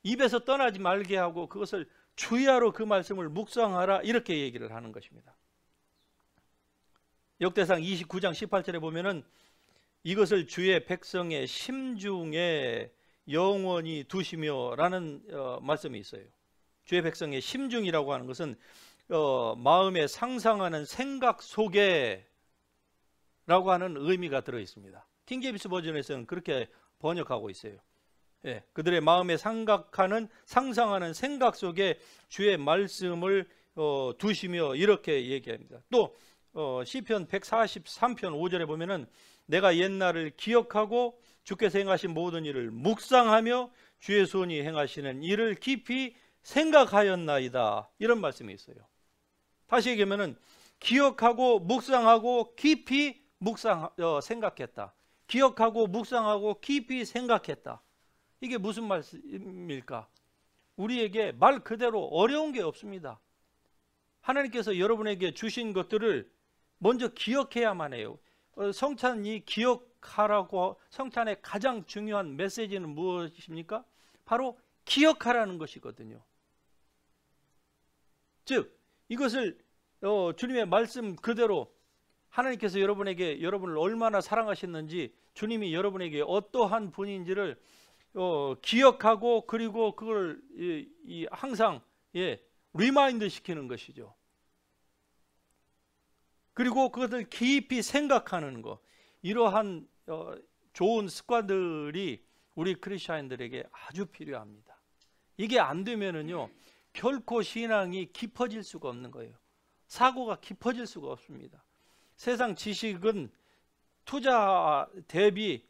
Speaker 1: 입에서 떠나지 말게 하고 그것을 주야로 그 말씀을 묵상하라, 이렇게 얘기를 하는 것입니다. 역대상 29장 18절에 보면은 이것을 주의 백성의 심중에 영원히 두시며 라는 말씀이 있어요. 주의 백성의 심중이라고 하는 것은 마음에 상상하는 생각 속에 라고 하는 의미가 들어 있습니다. 킹제임스 버전에서는 그렇게 번역하고 있어요. 그들의 마음에 상상하는 생각 속에 주의 말씀을 두시며, 이렇게 얘기합니다. 또 시편 143편 5절에 보면은 내가 옛날을 기억하고 주께서 행하신 모든 일을 묵상하며 주의 손이 행하시는 일을 깊이 생각하였나이다, 이런 말씀이 있어요. 다시 얘기하면은 기억하고 묵상하고 깊이 생각했다. 기억하고 묵상하고 깊이 생각했다. 이게 무슨 말씀일까? 우리에게 말 그대로 어려운 게 없습니다. 하나님께서 여러분에게 주신 것들을 먼저 기억해야만 해요. 성찬이 기억하라고, 성찬의 가장 중요한 메시지는 무엇입니까? 바로 기억하라는 것이거든요. 즉 이것을 주님의 말씀 그대로, 하나님께서 여러분을 얼마나 사랑하셨는지, 주님이 여러분에게 어떠한 분인지를 기억하고, 그리고 그걸 항상 리마인드 시키는 것이죠. 그리고 그것을 깊이 생각하는 것, 이러한 좋은 습관들이 우리 크리스천들에게 아주 필요합니다. 이게 안 되면은요, 결코 신앙이 깊어질 수가 없는 거예요. 사고가 깊어질 수가 없습니다. 세상 지식은 투자 대비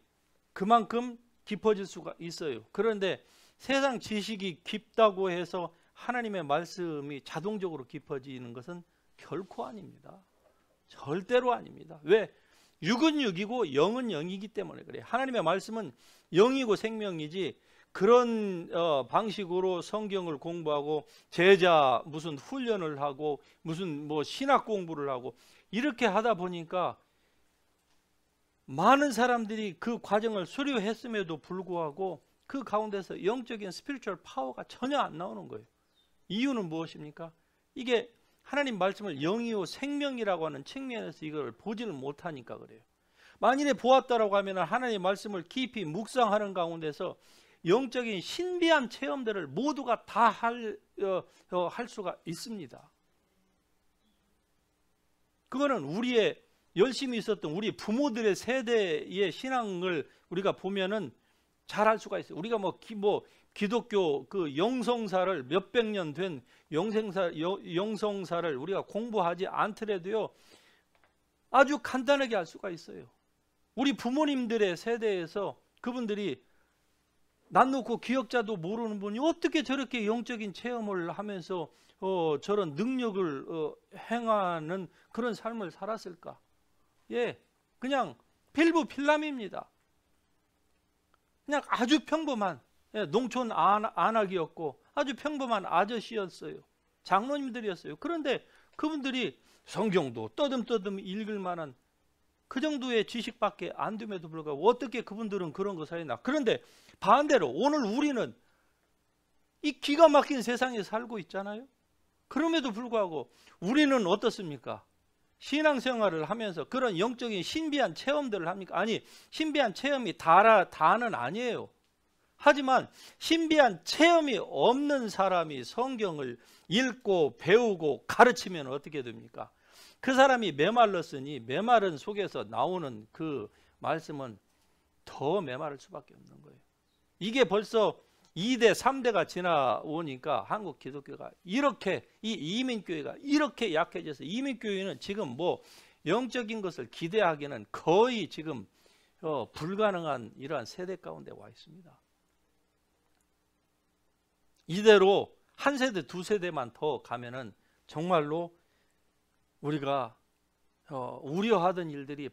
Speaker 1: 그만큼 깊어질 수가 있어요. 그런데 세상 지식이 깊다고 해서 하나님의 말씀이 자동적으로 깊어지는 것은 결코 아닙니다. 절대로 아닙니다. 왜? 육은 육이고 영은 영이기 때문에 그래요. 하나님의 말씀은 영이고 생명이지, 그런 방식으로 성경을 공부하고 제자 무슨 훈련을 하고 무슨 신학 공부를 하고 이렇게 하다 보니까 많은 사람들이 그 과정을 수료했음에도 불구하고 그 가운데서 영적인 스피리추얼 파워가 전혀 안 나오는 거예요. 이유는 무엇입니까? 이게 하나님 말씀을 영이요 생명이라고 하는 측면에서 이걸 보지를 못하니까 그래요. 만일에 보았다라고 하면 하나님 말씀을 깊이 묵상하는 가운데서 영적인 신비한 체험들을 모두가 다 할 수가 있습니다. 그거는 우리의 열심히 있었던 우리 부모들의 세대의 신앙을 우리가 보면은 잘 할 수가 있어요. 우리가 기독교 그 영성사를 몇백 년 된 영성사를 우리가 공부하지 않더라도요, 아주 간단하게 알 수가 있어요. 우리 부모님들의 세대에서 그분들이 난 놓고 기억자도 모르는 분이 어떻게 저렇게 영적인 체험을 하면서 저런 능력을 행하는 그런 삶을 살았을까? 그냥 필부필람입니다. 그냥 아주 평범한 농촌 안악이었고 아주 평범한 아저씨였어요. 장로님들이었어요. 그런데 그분들이 성경도 떠듬떠듬 읽을 만한 그 정도의 지식밖에 안 됨에도 불구하고 어떻게 그분들은 그런 거 사이나. 그런데 반대로 오늘 우리는 이 기가 막힌 세상에 살고 있잖아요. 그럼에도 불구하고 우리는 어떻습니까? 신앙생활을 하면서 그런 영적인 신비한 체험들을 합니까? 아니, 신비한 체험이 다는 아니에요. 하지만 신비한 체험이 없는 사람이 성경을 읽고 배우고 가르치면 어떻게 됩니까? 그 사람이 메말랐으니 메마른 속에서 나오는 그 말씀은 더 메마를 수밖에 없는 거예요. 이게 벌써 2대, 3대가 지나오니까 한국 기독교가 이렇게, 이 이민교회가 이렇게 약해져서, 이민교회는 지금 영적인 것을 기대하기는 거의 지금 불가능한 이러한 세대 가운데 와 있습니다. 이대로 한 세대, 두 세대만 더 가면은 정말로 우리가 우려하던 일들이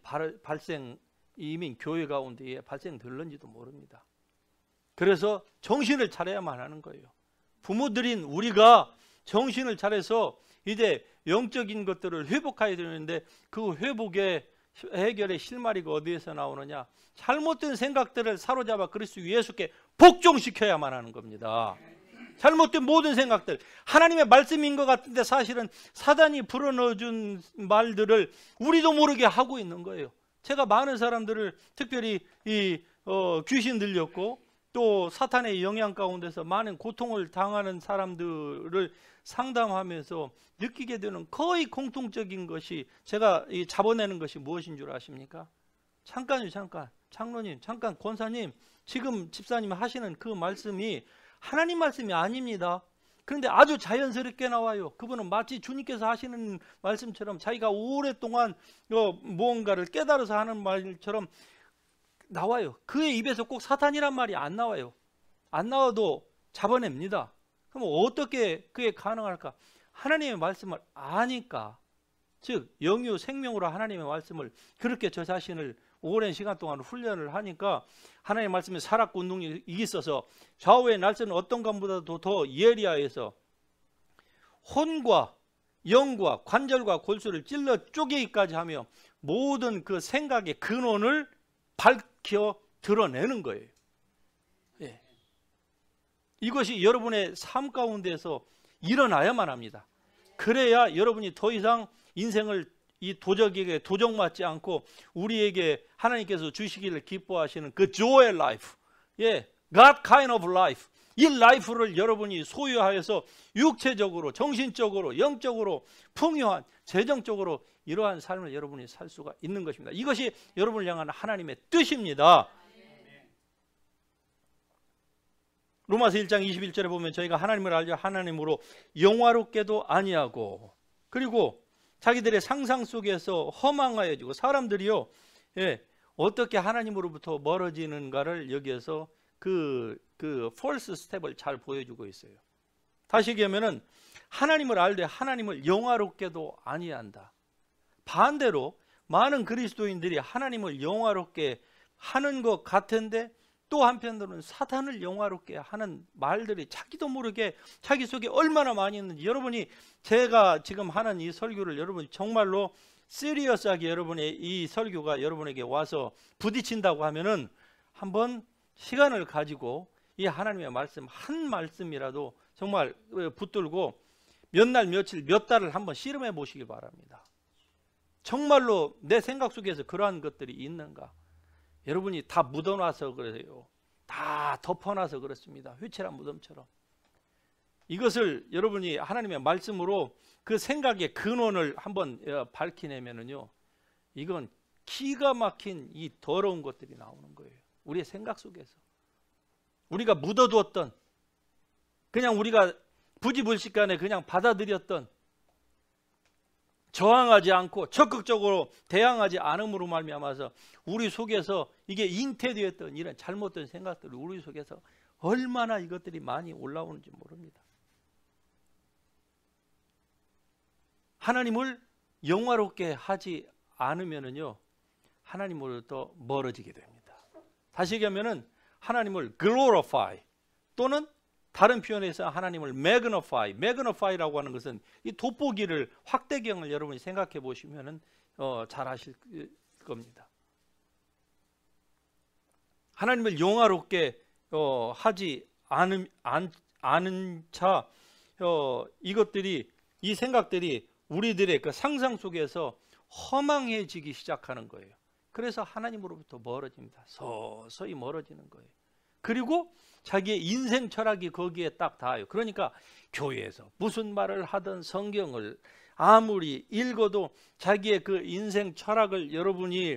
Speaker 1: 이민 교회 가운데에 발생될는지도 모릅니다. 그래서 정신을 차려야만 하는 거예요. 부모들인 우리가 정신을 차려서 이제 영적인 것들을 회복해야 되는데 그 회복의 해결의 실마리가 어디에서 나오느냐? 잘못된 생각들을 사로잡아 그리스도 예수께 복종시켜야만 하는 겁니다. 잘못된 모든 생각들, 하나님의 말씀인 것 같은데 사실은 사단이 불어넣어준 말들을 우리도 모르게 하고 있는 거예요. 제가 많은 사람들을 특별히 귀신 들렸고 또 사탄의 영향 가운데서 많은 고통을 당하는 사람들을 상담하면서 느끼게 되는 거의 공통적인 것이, 제가 잡아내는 것이 무엇인 줄 아십니까? 잠깐요, 잠깐. 장로님, 잠깐. 권사님, 지금 집사님 하시는 그 말씀이 하나님 말씀이 아닙니다. 그런데 아주 자연스럽게 나와요. 그분은 마치 주님께서 하시는 말씀처럼 자기가 오랫동안 무언가를 깨달아서 하는 말처럼 나와요. 그의 입에서 꼭 사탄이란 말이 안 나와요. 안 나와도 잡아냅니다. 그럼 어떻게 그게 가능할까? 하나님의 말씀을 아니까, 즉 영유 생명으로 하나님의 말씀을 그렇게 저 자신을 오랜 시간 동안 훈련을 하니까 하나님의 말씀에 살았고 운동이 있어서 좌우의 날씨는 어떤 것보다도 더 예리하여서 혼과 영과 관절과 골수를 찔러 쪼개기까지 하며 모든 그 생각의 근원을 밝혀 드러내는 거예요. 예. 이것이 여러분의 삶 가운데서 일어나야만 합니다. 그래야 여러분이 더 이상 인생을 이 도적에게 도적맞지 않고 우리에게 하나님께서 주시기를 기뻐하시는 그 joy life, 예, God kind of life, 이 라이프를 여러분이 소유하여서 육체적으로, 정신적으로, 영적으로 풍요한, 재정적으로 이러한 삶을 여러분이 살 수가 있는 것입니다. 이것이 여러분을 향한 하나님의 뜻입니다. 로마서 1장 21절에 보면 저희가 하나님을 알자 하나님으로 영화롭게도 아니하고, 그리고 자기들의 상상 속에서 허망하여지고, 사람들이요, 예, 어떻게 하나님으로부터 멀어지는가를 여기에서 그 false 스텝을 잘 보여주고 있어요. 다시 얘기하면은 하나님을 알되 하나님을 영화롭게도 아니한다. 반대로 많은 그리스도인들이 하나님을 영화롭게 하는 것 같은데 또 한편으로는 사탄을 영화롭게 하는 말들이 자기도 모르게 자기 속에 얼마나 많이 있는지, 여러분이 제가 지금 하는 이 설교를 여러분이 정말로 시리어스하게 여러분의 이 설교가 여러분에게 와서 부딪힌다고 하면은 한번 시간을 가지고 이 하나님의 말씀 한 말씀이라도 정말 붙들고 몇 날 며칠 몇 달을 한번 씨름해 보시기 바랍니다. 정말로 내 생각 속에서 그러한 것들이 있는가? 여러분이 다 묻어놔서 그래요. 다 덮어놔서 그렇습니다. 휘칠한 무덤처럼. 이것을 여러분이 하나님의 말씀으로 그 생각의 근원을 한번 밝히내면은요, 이건 기가 막힌 이 더러운 것들이 나오는 거예요. 우리의 생각 속에서 우리가 묻어두었던, 그냥 우리가 부지불식간에 그냥 받아들였던, 저항하지 않고 적극적으로 대항하지 않음으로 말미암아서 우리 속에서 이게 잉태되었던 이런 잘못된 생각들이 우리 속에서 얼마나 이것들이 많이 올라오는지 모릅니다. 하나님을 영화롭게 하지 않으면은요, 하나님으로부터 멀어지게 됩니다. 다시 얘기하면은 하나님을 glorify, 또는 다른 표현에서 하나님을 magnify라고 하는 것은 이 돋보기를, 확대경을 여러분이 생각해 보시면은 잘 아실 겁니다. 하나님을 영화롭게 하지 않은 차 이것들이, 이 생각들이 우리들의 그 상상 속에서 허망해지기 시작하는 거예요. 그래서 하나님으로부터 멀어집니다. 서서히 멀어지는 거예요. 그리고 자기의 인생 철학이 거기에 딱 닿아요. 그러니까 교회에서 무슨 말을 하든 성경을 아무리 읽어도 자기의 그 인생 철학을 여러분이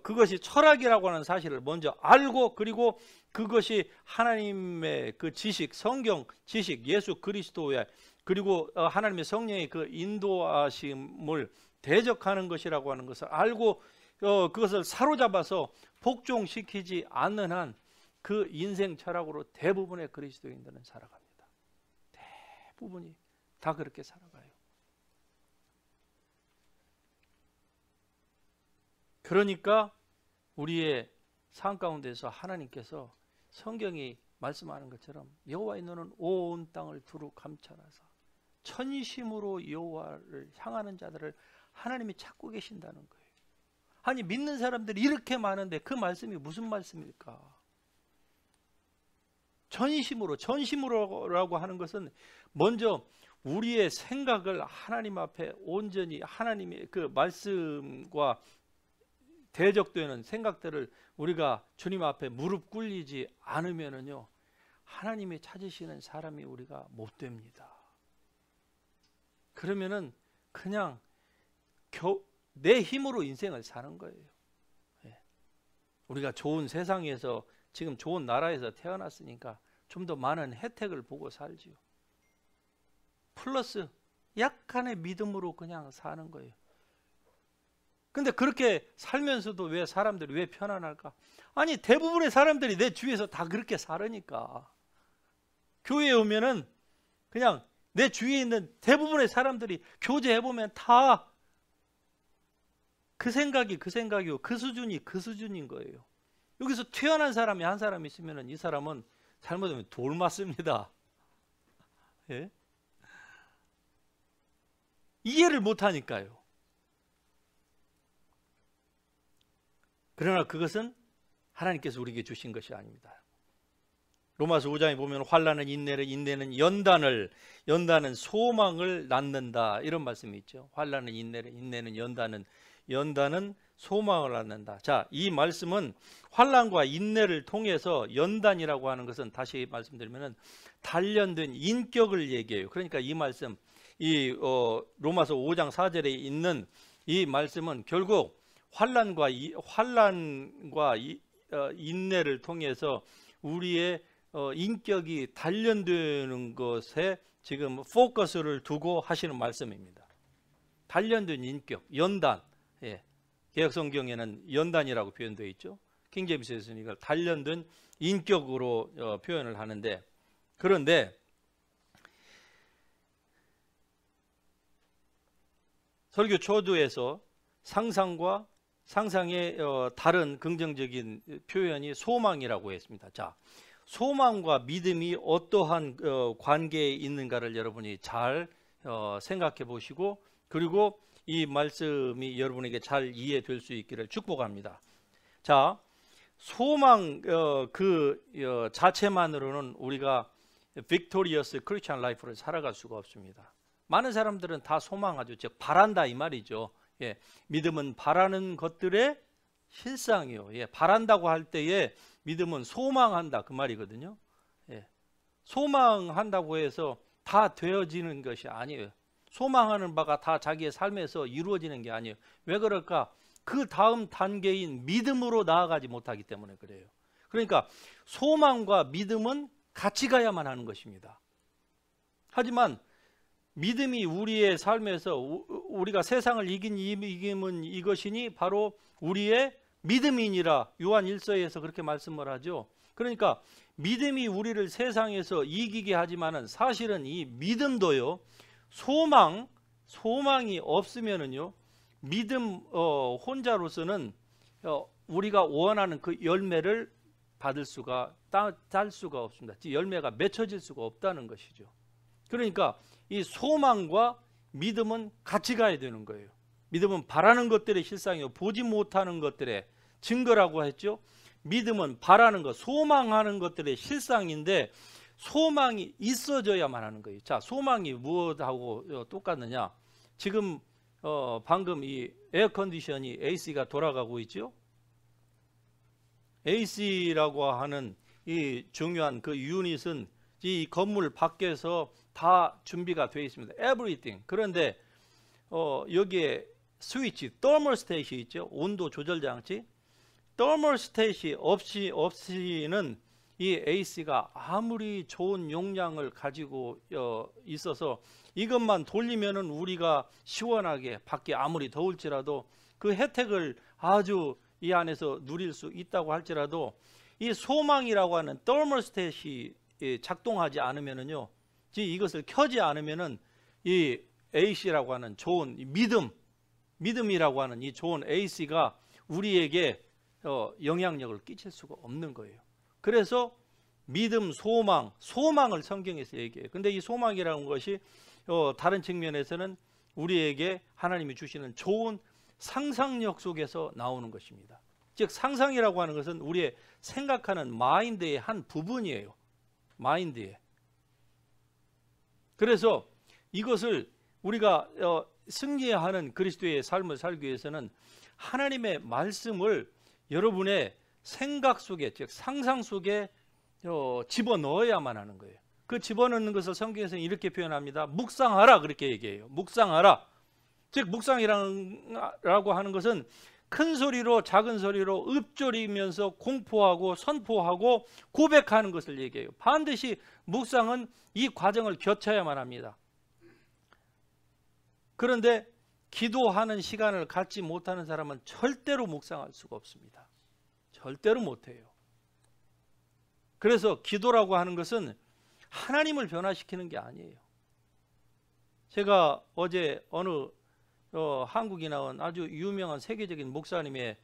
Speaker 1: 그것이 철학이라고 하는 사실을 먼저 알고, 그리고 그것이 하나님의 그 지식, 성경 지식, 예수 그리스도의, 그리고 하나님의 성령의 그 인도하심을 대적하는 것이라고 하는 것을 알고 그것을 사로잡아서 복종시키지 않는 한 그 인생 철학으로 대부분의 그리스도인들은 살아갑니다. 대부분이 다 그렇게 살아가요. 그러니까 우리의 삶 가운데서 하나님께서 성경이 말씀하는 것처럼 여호와의 눈은 온 땅을 두루 감찰하사 전심으로 여호와를 향하는 자들을 하나님이 찾고 계신다는 거예요. 아니 믿는 사람들이 이렇게 많은데 그 말씀이 무슨 말씀일까? 전심으로라고 하는 것은 먼저 우리의 생각을 하나님 앞에 온전히 하나님의 그 말씀과 대적되는 생각들을 우리가 주님 앞에 무릎 꿇리지 않으면은요, 하나님이 찾으시는 사람이 우리가 못 됩니다. 그러면은 그냥 내 힘으로 인생을 사는 거예요. 우리가 좋은 세상에서 지금 좋은 나라에서 태어났으니까 좀 더 많은 혜택을 보고 살지요. 플러스 약간의 믿음으로 그냥 사는 거예요. 근데 그렇게 살면서도 왜 사람들이 왜 편안할까? 아니 대부분의 사람들이 내 주위에서 다 그렇게 살으니까. 교회에 오면은 그냥 내 주위에 있는 대부분의 사람들이 교제해보면 다 그 생각이고 그 수준이 그 수준인 거예요. 여기서 튀어나온 사람이 한 사람 있으면 이 사람은 잘못하면 돌 맞습니다. 예? 이해를 못하니까요. 그러나 그것은 하나님께서 우리에게 주신 것이 아닙니다. 로마서 5장에 보면 환난은 인내를, 인내는 연단을, 연단은 소망을 낳는다, 이런 말씀이 있죠. 환난은 인내를, 인내는 연단은 소망을 낳는다. 자, 이 말씀은 환난과 인내를 통해서 연단이라고 하는 것은 다시 말씀드리면 단련된 인격을 얘기해요. 그러니까 이 말씀, 이 로마서 5장 4절에 있는 이 말씀은 결국 환난과 인내를 통해서 우리의 인격이 단련되는 것에 지금 포커스를 두고 하시는 말씀입니다. 단련된 인격, 연단. 예. 개역성경에는 연단이라고 표현되어 있죠. 킹제임스에서는 이걸 단련된 인격으로 표현을 하는데, 그런데 설교 초두에서 상상과 상상의 다른 긍정적인 표현이 소망이라고 했습니다. 자, 소망과 믿음이 어떠한 관계에 있는가를 여러분이 잘 생각해 보시고, 그리고 이 말씀이 여러분에게 잘 이해될 수 있기를 축복합니다. 자, 소망 자체만으로는 우리가 victorious Christian life를 살아갈 수가 없습니다. 많은 사람들은 다 소망하죠. 즉 바란다 이 말이죠. 예, 믿음은 바라는 것들의 실상이요. 예, 바란다고 할 때에 믿음은 소망한다 그 말이거든요. 예, 소망한다고 해서 다 되어지는 것이 아니에요. 소망하는 바가 다 자기의 삶에서 이루어지는 게 아니에요. 왜 그럴까? 그 다음 단계인 믿음으로 나아가지 못하기 때문에 그래요. 그러니까 소망과 믿음은 같이 가야만 하는 것입니다. 하지만 믿음이 우리의 삶에서 우리가 세상을 이김은 이것이니 바로 우리의 믿음이니라, 요한 1서에서 그렇게 말씀을 하죠. 그러니까 믿음이 우리를 세상에서 이기게 하지만은 사실은 이 믿음도요, 소망이 없으면은요, 믿음 혼자로서는 우리가 원하는 그 열매를 받을 수가 딸 수가 없습니다. 열매가 맺혀질 수가 없다는 것이죠. 그러니까 이 소망과 믿음은 같이 가야 되는 거예요. 믿음은 바라는 것들의 실상이요, 보지 못하는 것들의 증거라고 했죠. 믿음은 바라는 것, 소망하는 것들의 실상인데 소망이 있어져야만 하는 거예요. 자, 소망이 무엇하고 똑같느냐? 지금 방금 이 에어컨디션이 AC가 돌아가고 있죠. AC라고 하는 이 중요한 그 유닛은 이 건물 밖에서 다 준비가 되어 있습니다. Everything. 그런데 여기에 스위치, 더멀스테이시 있죠. 온도 조절 장치. 더멀스테이시 없이는 이 AC가 아무리 좋은 용량을 가지고 있어서 이것만 돌리면은 우리가 시원하게 밖에 아무리 더울지라도 그 혜택을 아주 이 안에서 누릴 수 있다고 할지라도 이 소망이라고 하는 더멀스테이시 작동하지 않으면은요, 이것을 켜지 않으면은 이 AC라고 하는 좋은 믿음이라고 하는 이 좋은 AC가 우리에게 영향력을 끼칠 수가 없는 거예요. 그래서 믿음, 소망을 성경에서 얘기해요. 근데 이 소망이라는 것이 다른 측면에서는 우리에게 하나님이 주시는 좋은 상상력 속에서 나오는 것입니다. 즉 상상이라고 하는 것은 우리의 생각하는 마인드의 한 부분이에요. 마인드에. 그래서 이것을 우리가 승리하는 그리스도의 삶을 살기 위해서는 하나님의 말씀을 여러분의 생각 속에, 즉 상상 속에 집어넣어야만 하는 거예요. 그 집어넣는 것을 성경에서는 이렇게 표현합니다. 묵상하라, 그렇게 얘기해요. 묵상하라. 즉 묵상이라고 하는 것은 큰 소리로 작은 소리로 읊조리면서 공포하고 선포하고 고백하는 것을 얘기해요. 반드시 묵상은 이 과정을 거쳐야만 합니다. 그런데 기도하는 시간을 갖지 못하는 사람은 절대로 묵상할 수가 없습니다. 절대로 못해요. 그래서 기도라고 하는 것은 하나님을 변화시키는 게 아니에요. 제가 어제 어느 한국에 나온 아주 유명한 세계적인 목사님의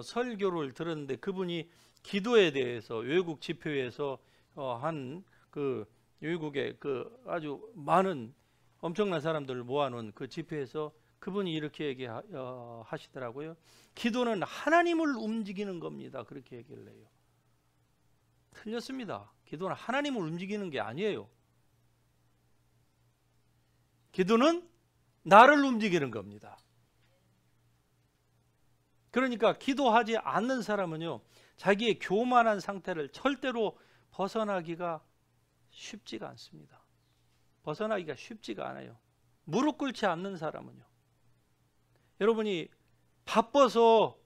Speaker 1: 설교를 들었는데, 그분이 기도에 대해서 외국 집회에서 한 그 외국의 그 아주 많은 엄청난 사람들을 모아놓은 그 집회에서 그분이 이렇게 얘기하시더라고요. 기도는 하나님을 움직이는 겁니다. 그렇게 얘기를 해요. 틀렸습니다. 기도는 하나님을 움직이는 게 아니에요. 기도는 나를 움직이는 겁니다. 그러니까 기도하지 않는 사람은요, 자기의 교만한 상태를 절대로 벗어나기가 쉽지가 않습니다. 벗어나기가 쉽지가 않아요. 무릎 꿇지 않는 사람은요. 여러분이 바빠서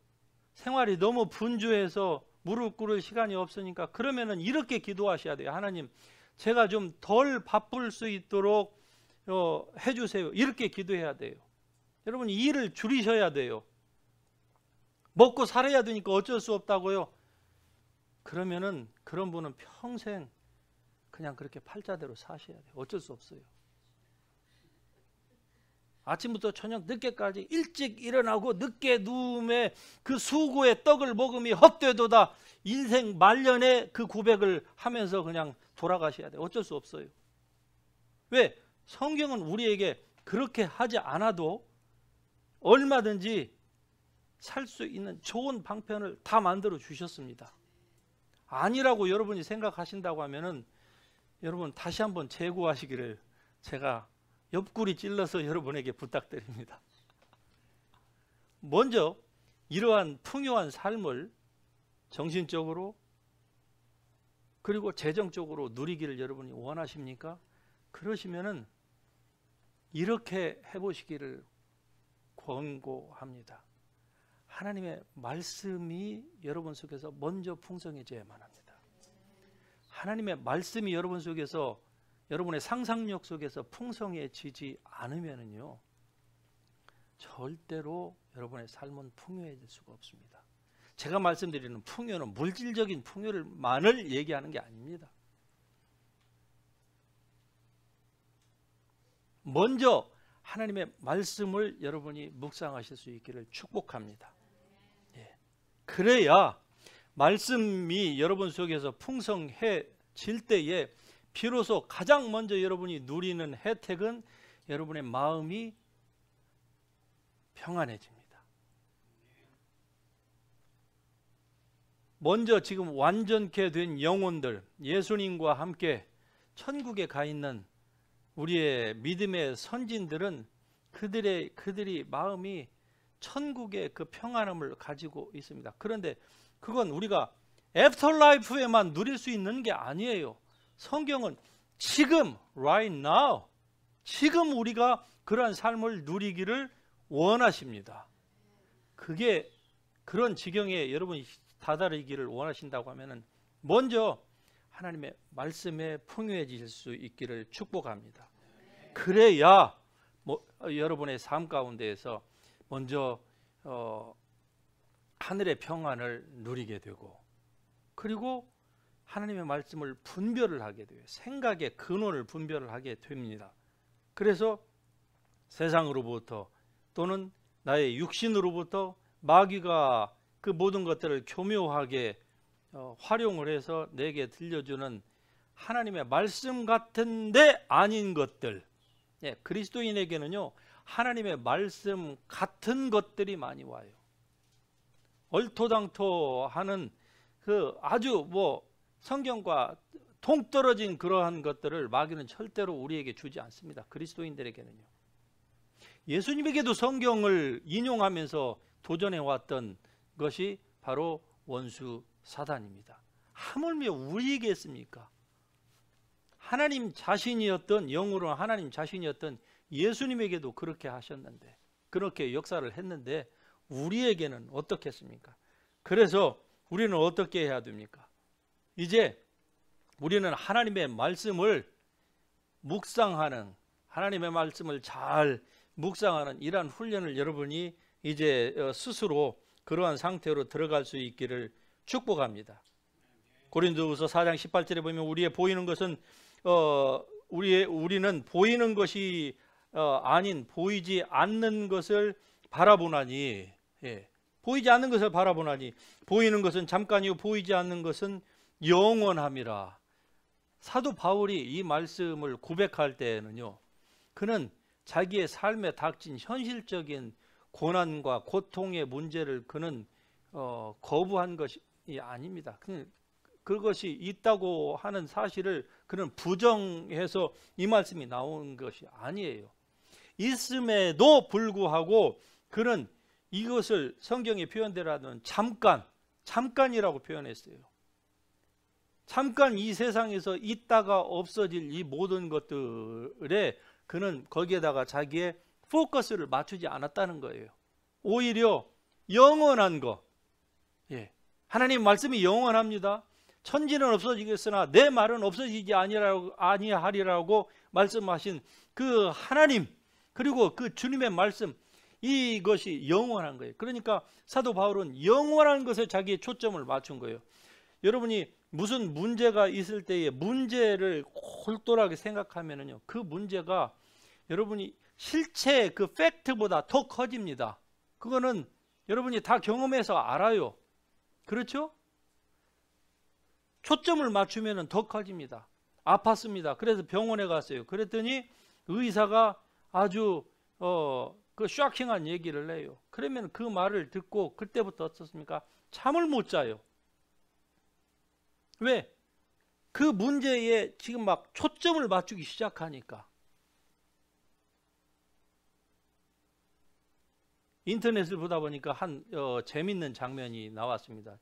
Speaker 1: 생활이 너무 분주해서 무릎 꿇을 시간이 없으니까, 그러면은 이렇게 기도하셔야 돼요. 하나님, 제가 좀 덜 바쁠 수 있도록 해주세요. 이렇게 기도해야 돼요. 여러분 일을 줄이셔야 돼요. 먹고 살아야 되니까 어쩔 수 없다고요. 그러면은 그런 분은 평생 그냥 그렇게 팔자대로 사셔야 돼요. 어쩔 수 없어요. 아침부터 저녁 늦게까지 일찍 일어나고 늦게 누움에 그 수고의 떡을 먹음이 헛되도다, 인생 말년에 그 고백을 하면서 그냥 돌아가셔야 돼요. 어쩔 수 없어요. 왜? 성경은 우리에게 그렇게 하지 않아도 얼마든지 살 수 있는 좋은 방편을 다 만들어 주셨습니다. 아니라고 여러분이 생각하신다고 하면은 여러분 다시 한번 재고하시기를 제가 옆구리 찔러서 여러분에게 부탁드립니다. 먼저 이러한 풍요한 삶을 정신적으로 그리고 재정적으로 누리기를 여러분이 원하십니까? 그러시면은 이렇게 해보시기를 권고합니다. 하나님의 말씀이 여러분 속에서 먼저 풍성해져야만 합니다. 하나님의 말씀이 여러분 속에서, 여러분의 상상력 속에서 풍성해지지 않으면은요, 절대로 여러분의 삶은 풍요해질 수가 없습니다. 제가 말씀드리는 풍요는 물질적인 풍요를만을 얘기하는 게 아닙니다. 먼저 하나님의 말씀을 여러분이 묵상하실 수 있기를 축복합니다. 예. 그래야 말씀이 여러분 속에서 풍성해질 때에 비로소 가장 먼저 여러분이 누리는 혜택은 여러분의 마음이 평안해집니다. 먼저 지금 완전케 된 영혼들, 예수님과 함께 천국에 가 있는 우리의 믿음의 선진들은 그들이 마음이 천국의 그 평안함을 가지고 있습니다. 그런데 그건 우리가 애프터라이프에만 누릴 수 있는 게 아니에요. 성경은 지금, right now, 지금 우리가 그러한 삶을 누리기를 원하십니다. 그게 그런 지경에 여러분이 다다르기를 원하신다고 하면은 먼저 하나님의 말씀에 풍요해질 수 있기를 축복합니다. 그래야 여러분의 삶 가운데에서 먼저 하늘의 평안을 누리게 되고, 그리고 하나님의 말씀을 분별을 하게 돼요. 생각의 근원을 분별을 하게 됩니다. 그래서 세상으로부터 또는 나의 육신으로부터 마귀가 그 모든 것들을 교묘하게 활용을 해서 내게 들려주는 하나님의 말씀 같은데 아닌 것들, 예, 그리스도인에게는요 하나님의 말씀 같은 것들이 많이 와요. 얼토당토하는 그 아주 뭐 성경과 동떨어진 그러한 것들을 마귀는 절대로 우리에게 주지 않습니다. 그리스도인들에게는요. 예수님에게도 성경을 인용하면서 도전해 왔던 것이 바로 원수 사단입니다. 하물며 우리에게 했습니까? 하나님 자신이었던, 영으로 하나님 자신이었던 예수님에게도 그렇게 하셨는데, 그렇게 역사를 했는데 우리에게는 어떻게 했습니까? 그래서 우리는 어떻게 해야 됩니까? 이제 우리는 하나님의 말씀을 묵상하는, 하나님의 말씀을 잘 묵상하는 이러한 훈련을 여러분이 이제 스스로 그러한 상태로 들어갈 수 있기를 축복합니다. 고린도후서 4장 18절에 보면 우리의 보이는 것은 우리는 보이는 것이 아닌 보이지 않는 것을 바라보나니, 예, 보이지 않는 것을 바라보나니 보이는 것은 잠깐이요 보이지 않는 것은 영원함이라. 사도 바울이 이 말씀을 고백할 때에는요, 그는 자기의 삶에 닥친 현실적인 고난과 고통의 문제를 그는 거부한 것이 아닙니다. 그것이 있다고 하는 사실을 그는 부정해서 이 말씀이 나온 것이 아니에요. 있음에도 불구하고 그는 이것을 성경의 표현대로는 잠깐이라고 표현했어요. 잠깐 이 세상에서 있다가 없어질 이 모든 것들에 그는 거기에다가 자기의 포커스를 맞추지 않았다는 거예요. 오히려 영원한 거, 예, 하나님 말씀이 영원합니다. 천지는 없어지겠으나 내 말은 없어지지 아니하리라고 말씀하신 그 하나님, 그리고 그 주님의 말씀, 이것이 영원한 거예요. 그러니까 사도 바울은 영원한 것에 자기의 초점을 맞춘 거예요. 여러분이 무슨 문제가 있을 때에 문제를 골똘하게 생각하면은요, 그 문제가 여러분이 실체 그 팩트보다 더 커집니다. 그거는 여러분이 다 경험해서 알아요. 그렇죠? 초점을 맞추면 더 커집니다. 아팠습니다. 그래서 병원에 갔어요. 그랬더니 의사가 아주 그 쇼킹한 얘기를 해요. 그러면 그 말을 듣고 그때부터 어떻습니까? 잠을 못 자요. 왜? 그 문제에 지금 막 초점을 맞추기 시작하니까. 인터넷을 보다 보니까 한 재밌는 장면이 나왔습니다.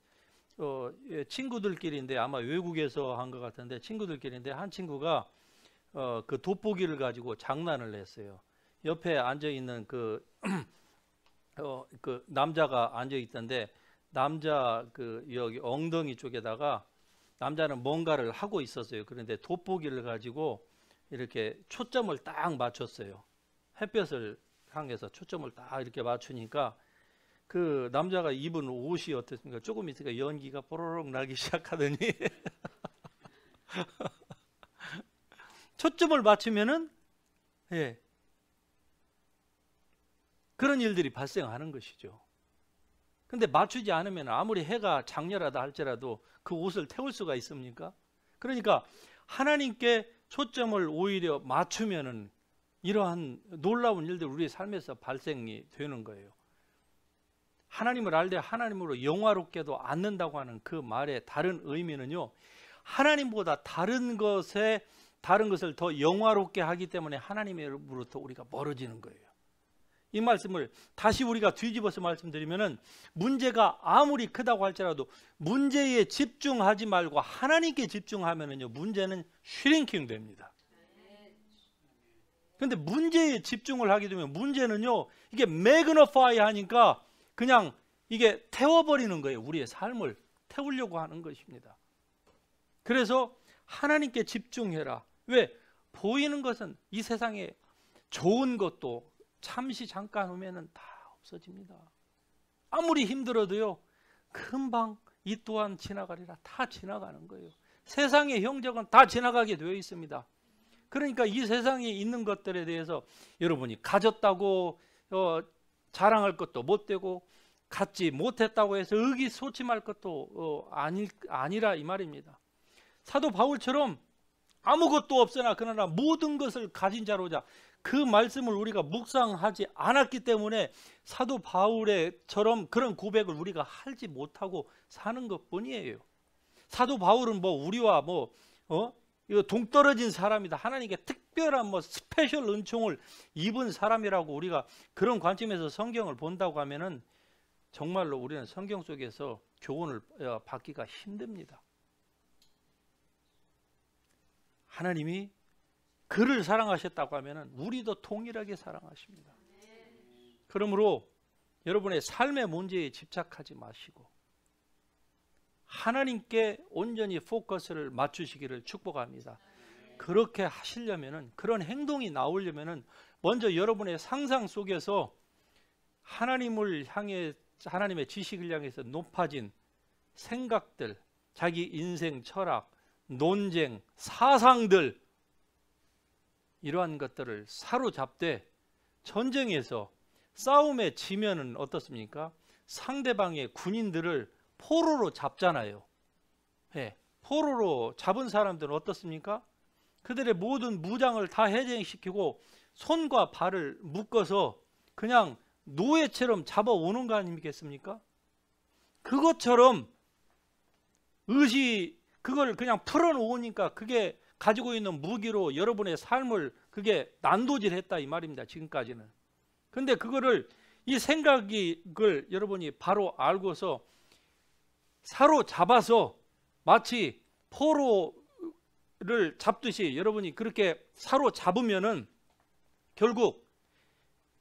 Speaker 1: 친구들끼리인데 아마 외국에서 한 것 같은데 친구들끼리인데 한 친구가 그 돋보기를 가지고 장난을 했어요. 옆에 앉아 있는 그 남자가 앉아 있던데 남자 그 여기 엉덩이 쪽에다가 남자는 뭔가를 하고 있었어요. 그런데 돋보기를 가지고 이렇게 초점을 딱 맞췄어요. 햇볕을 향해서 초점을 딱 이렇게 맞추니까 그 남자가 입은 옷이 어땠습니까? 조금 있으니까 연기가 뽀로록 나기 시작하더니 초점을 맞추면은, 예, 그런 일들이 발생하는 것이죠. 근데 맞추지 않으면 아무리 해가 장렬하다 할지라도 그 옷을 태울 수가 있습니까? 그러니까 하나님께 초점을 오히려 맞추면은 이러한 놀라운 일들 우리의 삶에서 발생이 되는 거예요. 하나님을 알되 하나님으로 영화롭게도 않는다고 하는 그 말의 다른 의미는요, 하나님보다 다른 것을 더 영화롭게 하기 때문에 하나님으로부터 우리가 멀어지는 거예요. 이 말씀을 다시 우리가 뒤집어서 말씀드리면은 문제가 아무리 크다고 할지라도 문제에 집중하지 말고 하나님께 집중하면은요, 문제는 슈링킹 됩니다. 근데 문제에 집중을 하게 되면 문제는요, 이게 매그너파이 하니까 그냥 이게 태워버리는 거예요. 우리의 삶을 태우려고 하는 것입니다. 그래서 하나님께 집중해라. 왜? 보이는 것은 이 세상에 좋은 것도 잠시 잠깐 오면은 다 없어집니다. 아무리 힘들어도요, 금방 이 또한 지나가리라. 다 지나가는 거예요. 세상의 형적은 다 지나가게 되어 있습니다. 그러니까 이 세상에 있는 것들에 대해서 여러분이 가졌다고 자랑할 것도 못 되고 갖지 못했다고 해서 의기소침할 것도 아니라 이 말입니다. 사도 바울처럼 아무것도 없으나 그러나 모든 것을 가진 자로자 그 말씀을 우리가 묵상하지 않았기 때문에 사도 바울의처럼 그런 고백을 우리가 하지 못하고 사는 것뿐이에요. 사도 바울은 뭐 우리와 이거 동떨어진 사람이다, 하나님께 특별한 스페셜 은총을 입은 사람이라고 우리가 그런 관점에서 성경을 본다고 하면은 정말로 우리는 성경 속에서 교훈을 받기가 힘듭니다. 하나님이 그를 사랑하셨다고 하면은 우리도 동일하게 사랑하십니다. 그러므로 여러분의 삶의 문제에 집착하지 마시고 하나님께 온전히 포커스를 맞추시기를 축복합니다. 그렇게 하시려면은, 그런 행동이 나오려면은 먼저 여러분의 상상 속에서 하나님을 향해, 하나님의 지식을 향해서 높아진 생각들, 자기 인생 철학, 논쟁, 사상들, 이러한 것들을 사로잡되 전쟁에서 싸움에 지면은 어떻습니까? 상대방의 군인들을 포로로 잡잖아요. 포로로 잡은 사람들은 어떻습니까? 그들의 모든 무장을 다 해제시키고 손과 발을 묶어서 그냥 노예처럼 잡아오는 거 아니겠습니까? 그것처럼 그걸 그냥 풀어놓으니까 그게 가지고 있는 무기로 여러분의 삶을 그게 난도질했다 이 말입니다. 지금까지는. 근데 그거를, 이 생각을 여러분이 바로 알고서 사로잡아서 마치 포로를 잡듯이 여러분이 그렇게 사로잡으면은 결국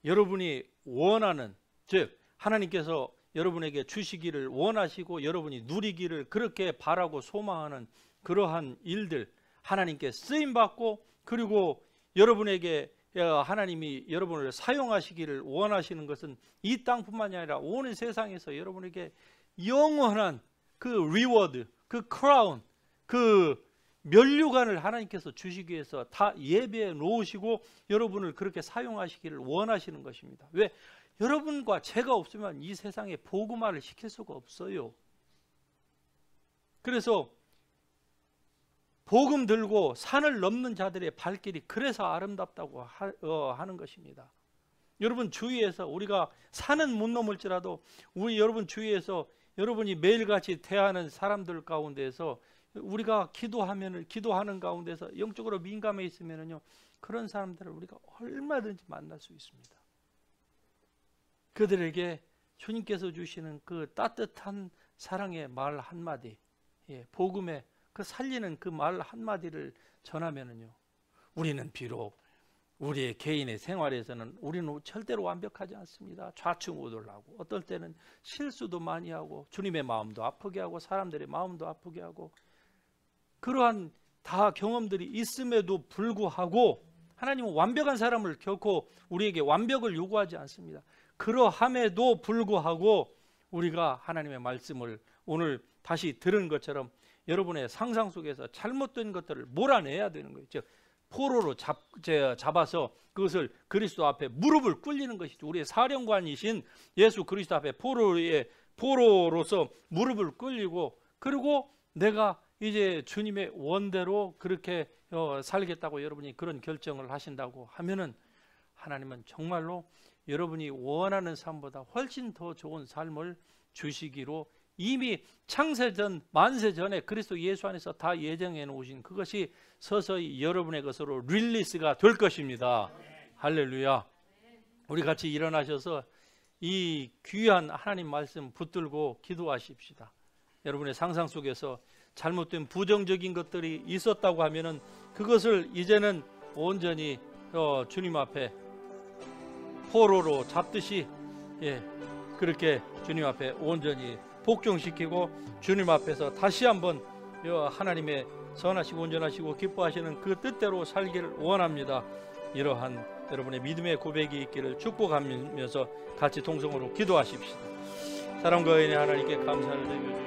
Speaker 1: 여러분이 원하는, 즉 하나님께서 여러분에게 주시기를 원하시고 여러분이 누리기를 그렇게 바라고 소망하는 그러한 일들, 하나님께 쓰임받고, 그리고 여러분에게 하나님이 여러분을 사용하시기를 원하시는 것은 이 땅뿐만이 아니라 온 세상에서 여러분에게 영원한 그 리워드, 그 크라운, 그 면류관을 하나님께서 주시기 위해서 다 예배해 놓으시고 여러분을 그렇게 사용하시기를 원하시는 것입니다. 왜? 여러분과 제가 없으면 이 세상에 복음화를 시킬 수가 없어요. 그래서 복음 들고 산을 넘는 자들의 발길이 그래서 아름답다고 하는 것입니다. 여러분 주위에서, 우리가 산은 못 넘을지라도 여러분 주위에서 여러분이 매일같이 대하는 사람들 가운데서 우리가 기도하는 가운데서 영적으로 민감해 있으면요, 그런 사람들을 우리가 얼마든지 만날 수 있습니다. 그들에게 주님께서 주시는 그 따뜻한 사랑의 말 한마디, 복음의 그 살리는 그 말 한마디를 전하면은요, 우리는 비록 우리의 개인의 생활에서는 우리는 절대로 완벽하지 않습니다. 좌충우돌하고 어떨 때는 실수도 많이 하고 주님의 마음도 아프게 하고 사람들의 마음도 아프게 하고 그러한 다 경험들이 있음에도 불구하고 하나님은 완벽한 사람을 결코 우리에게 완벽을 요구하지 않습니다. 그러함에도 불구하고 우리가 하나님의 말씀을 오늘 다시 들은 것처럼 여러분의 상상 속에서 잘못된 것들을 몰아내야 되는 거예요. 즉 포로로 잡아서 그것을 그리스도 앞에 무릎을 꿇리는 것이죠. 우리의 사령관이신 예수 그리스도 앞에 포로로서 무릎을 꿇리고, 그리고 내가 이제 주님의 원대로 그렇게 살겠다고 여러분이 그런 결정을 하신다고 하면은 하나님은 정말로 여러분이 원하는 삶보다 훨씬 더 좋은 삶을 주시기로 이미 창세전 만세전에 그리스도 예수 안에서 다 예정해 놓으신 그것이 서서히 여러분의 것으로 릴리스가 될 것입니다. 할렐루야. 우리 같이 일어나셔서 이 귀한 하나님 말씀 붙들고 기도하십시다. 여러분의 상상 속에서 잘못된 부정적인 것들이 있었다고 하면은 그것을 이제는 온전히 주님 앞에 포로로 잡듯이 그렇게 주님 앞에 온전히 복종시키고 주님 앞에서 다시 한번 하나님의 선하시고 온전하시고 기뻐하시는 그 뜻대로 살기를 원합니다. 이러한 여러분의 믿음의 고백이 있기를 축복하면서 같이 동성으로 기도하십시다. 사랑과 은혜 하나님께 감사를 드리며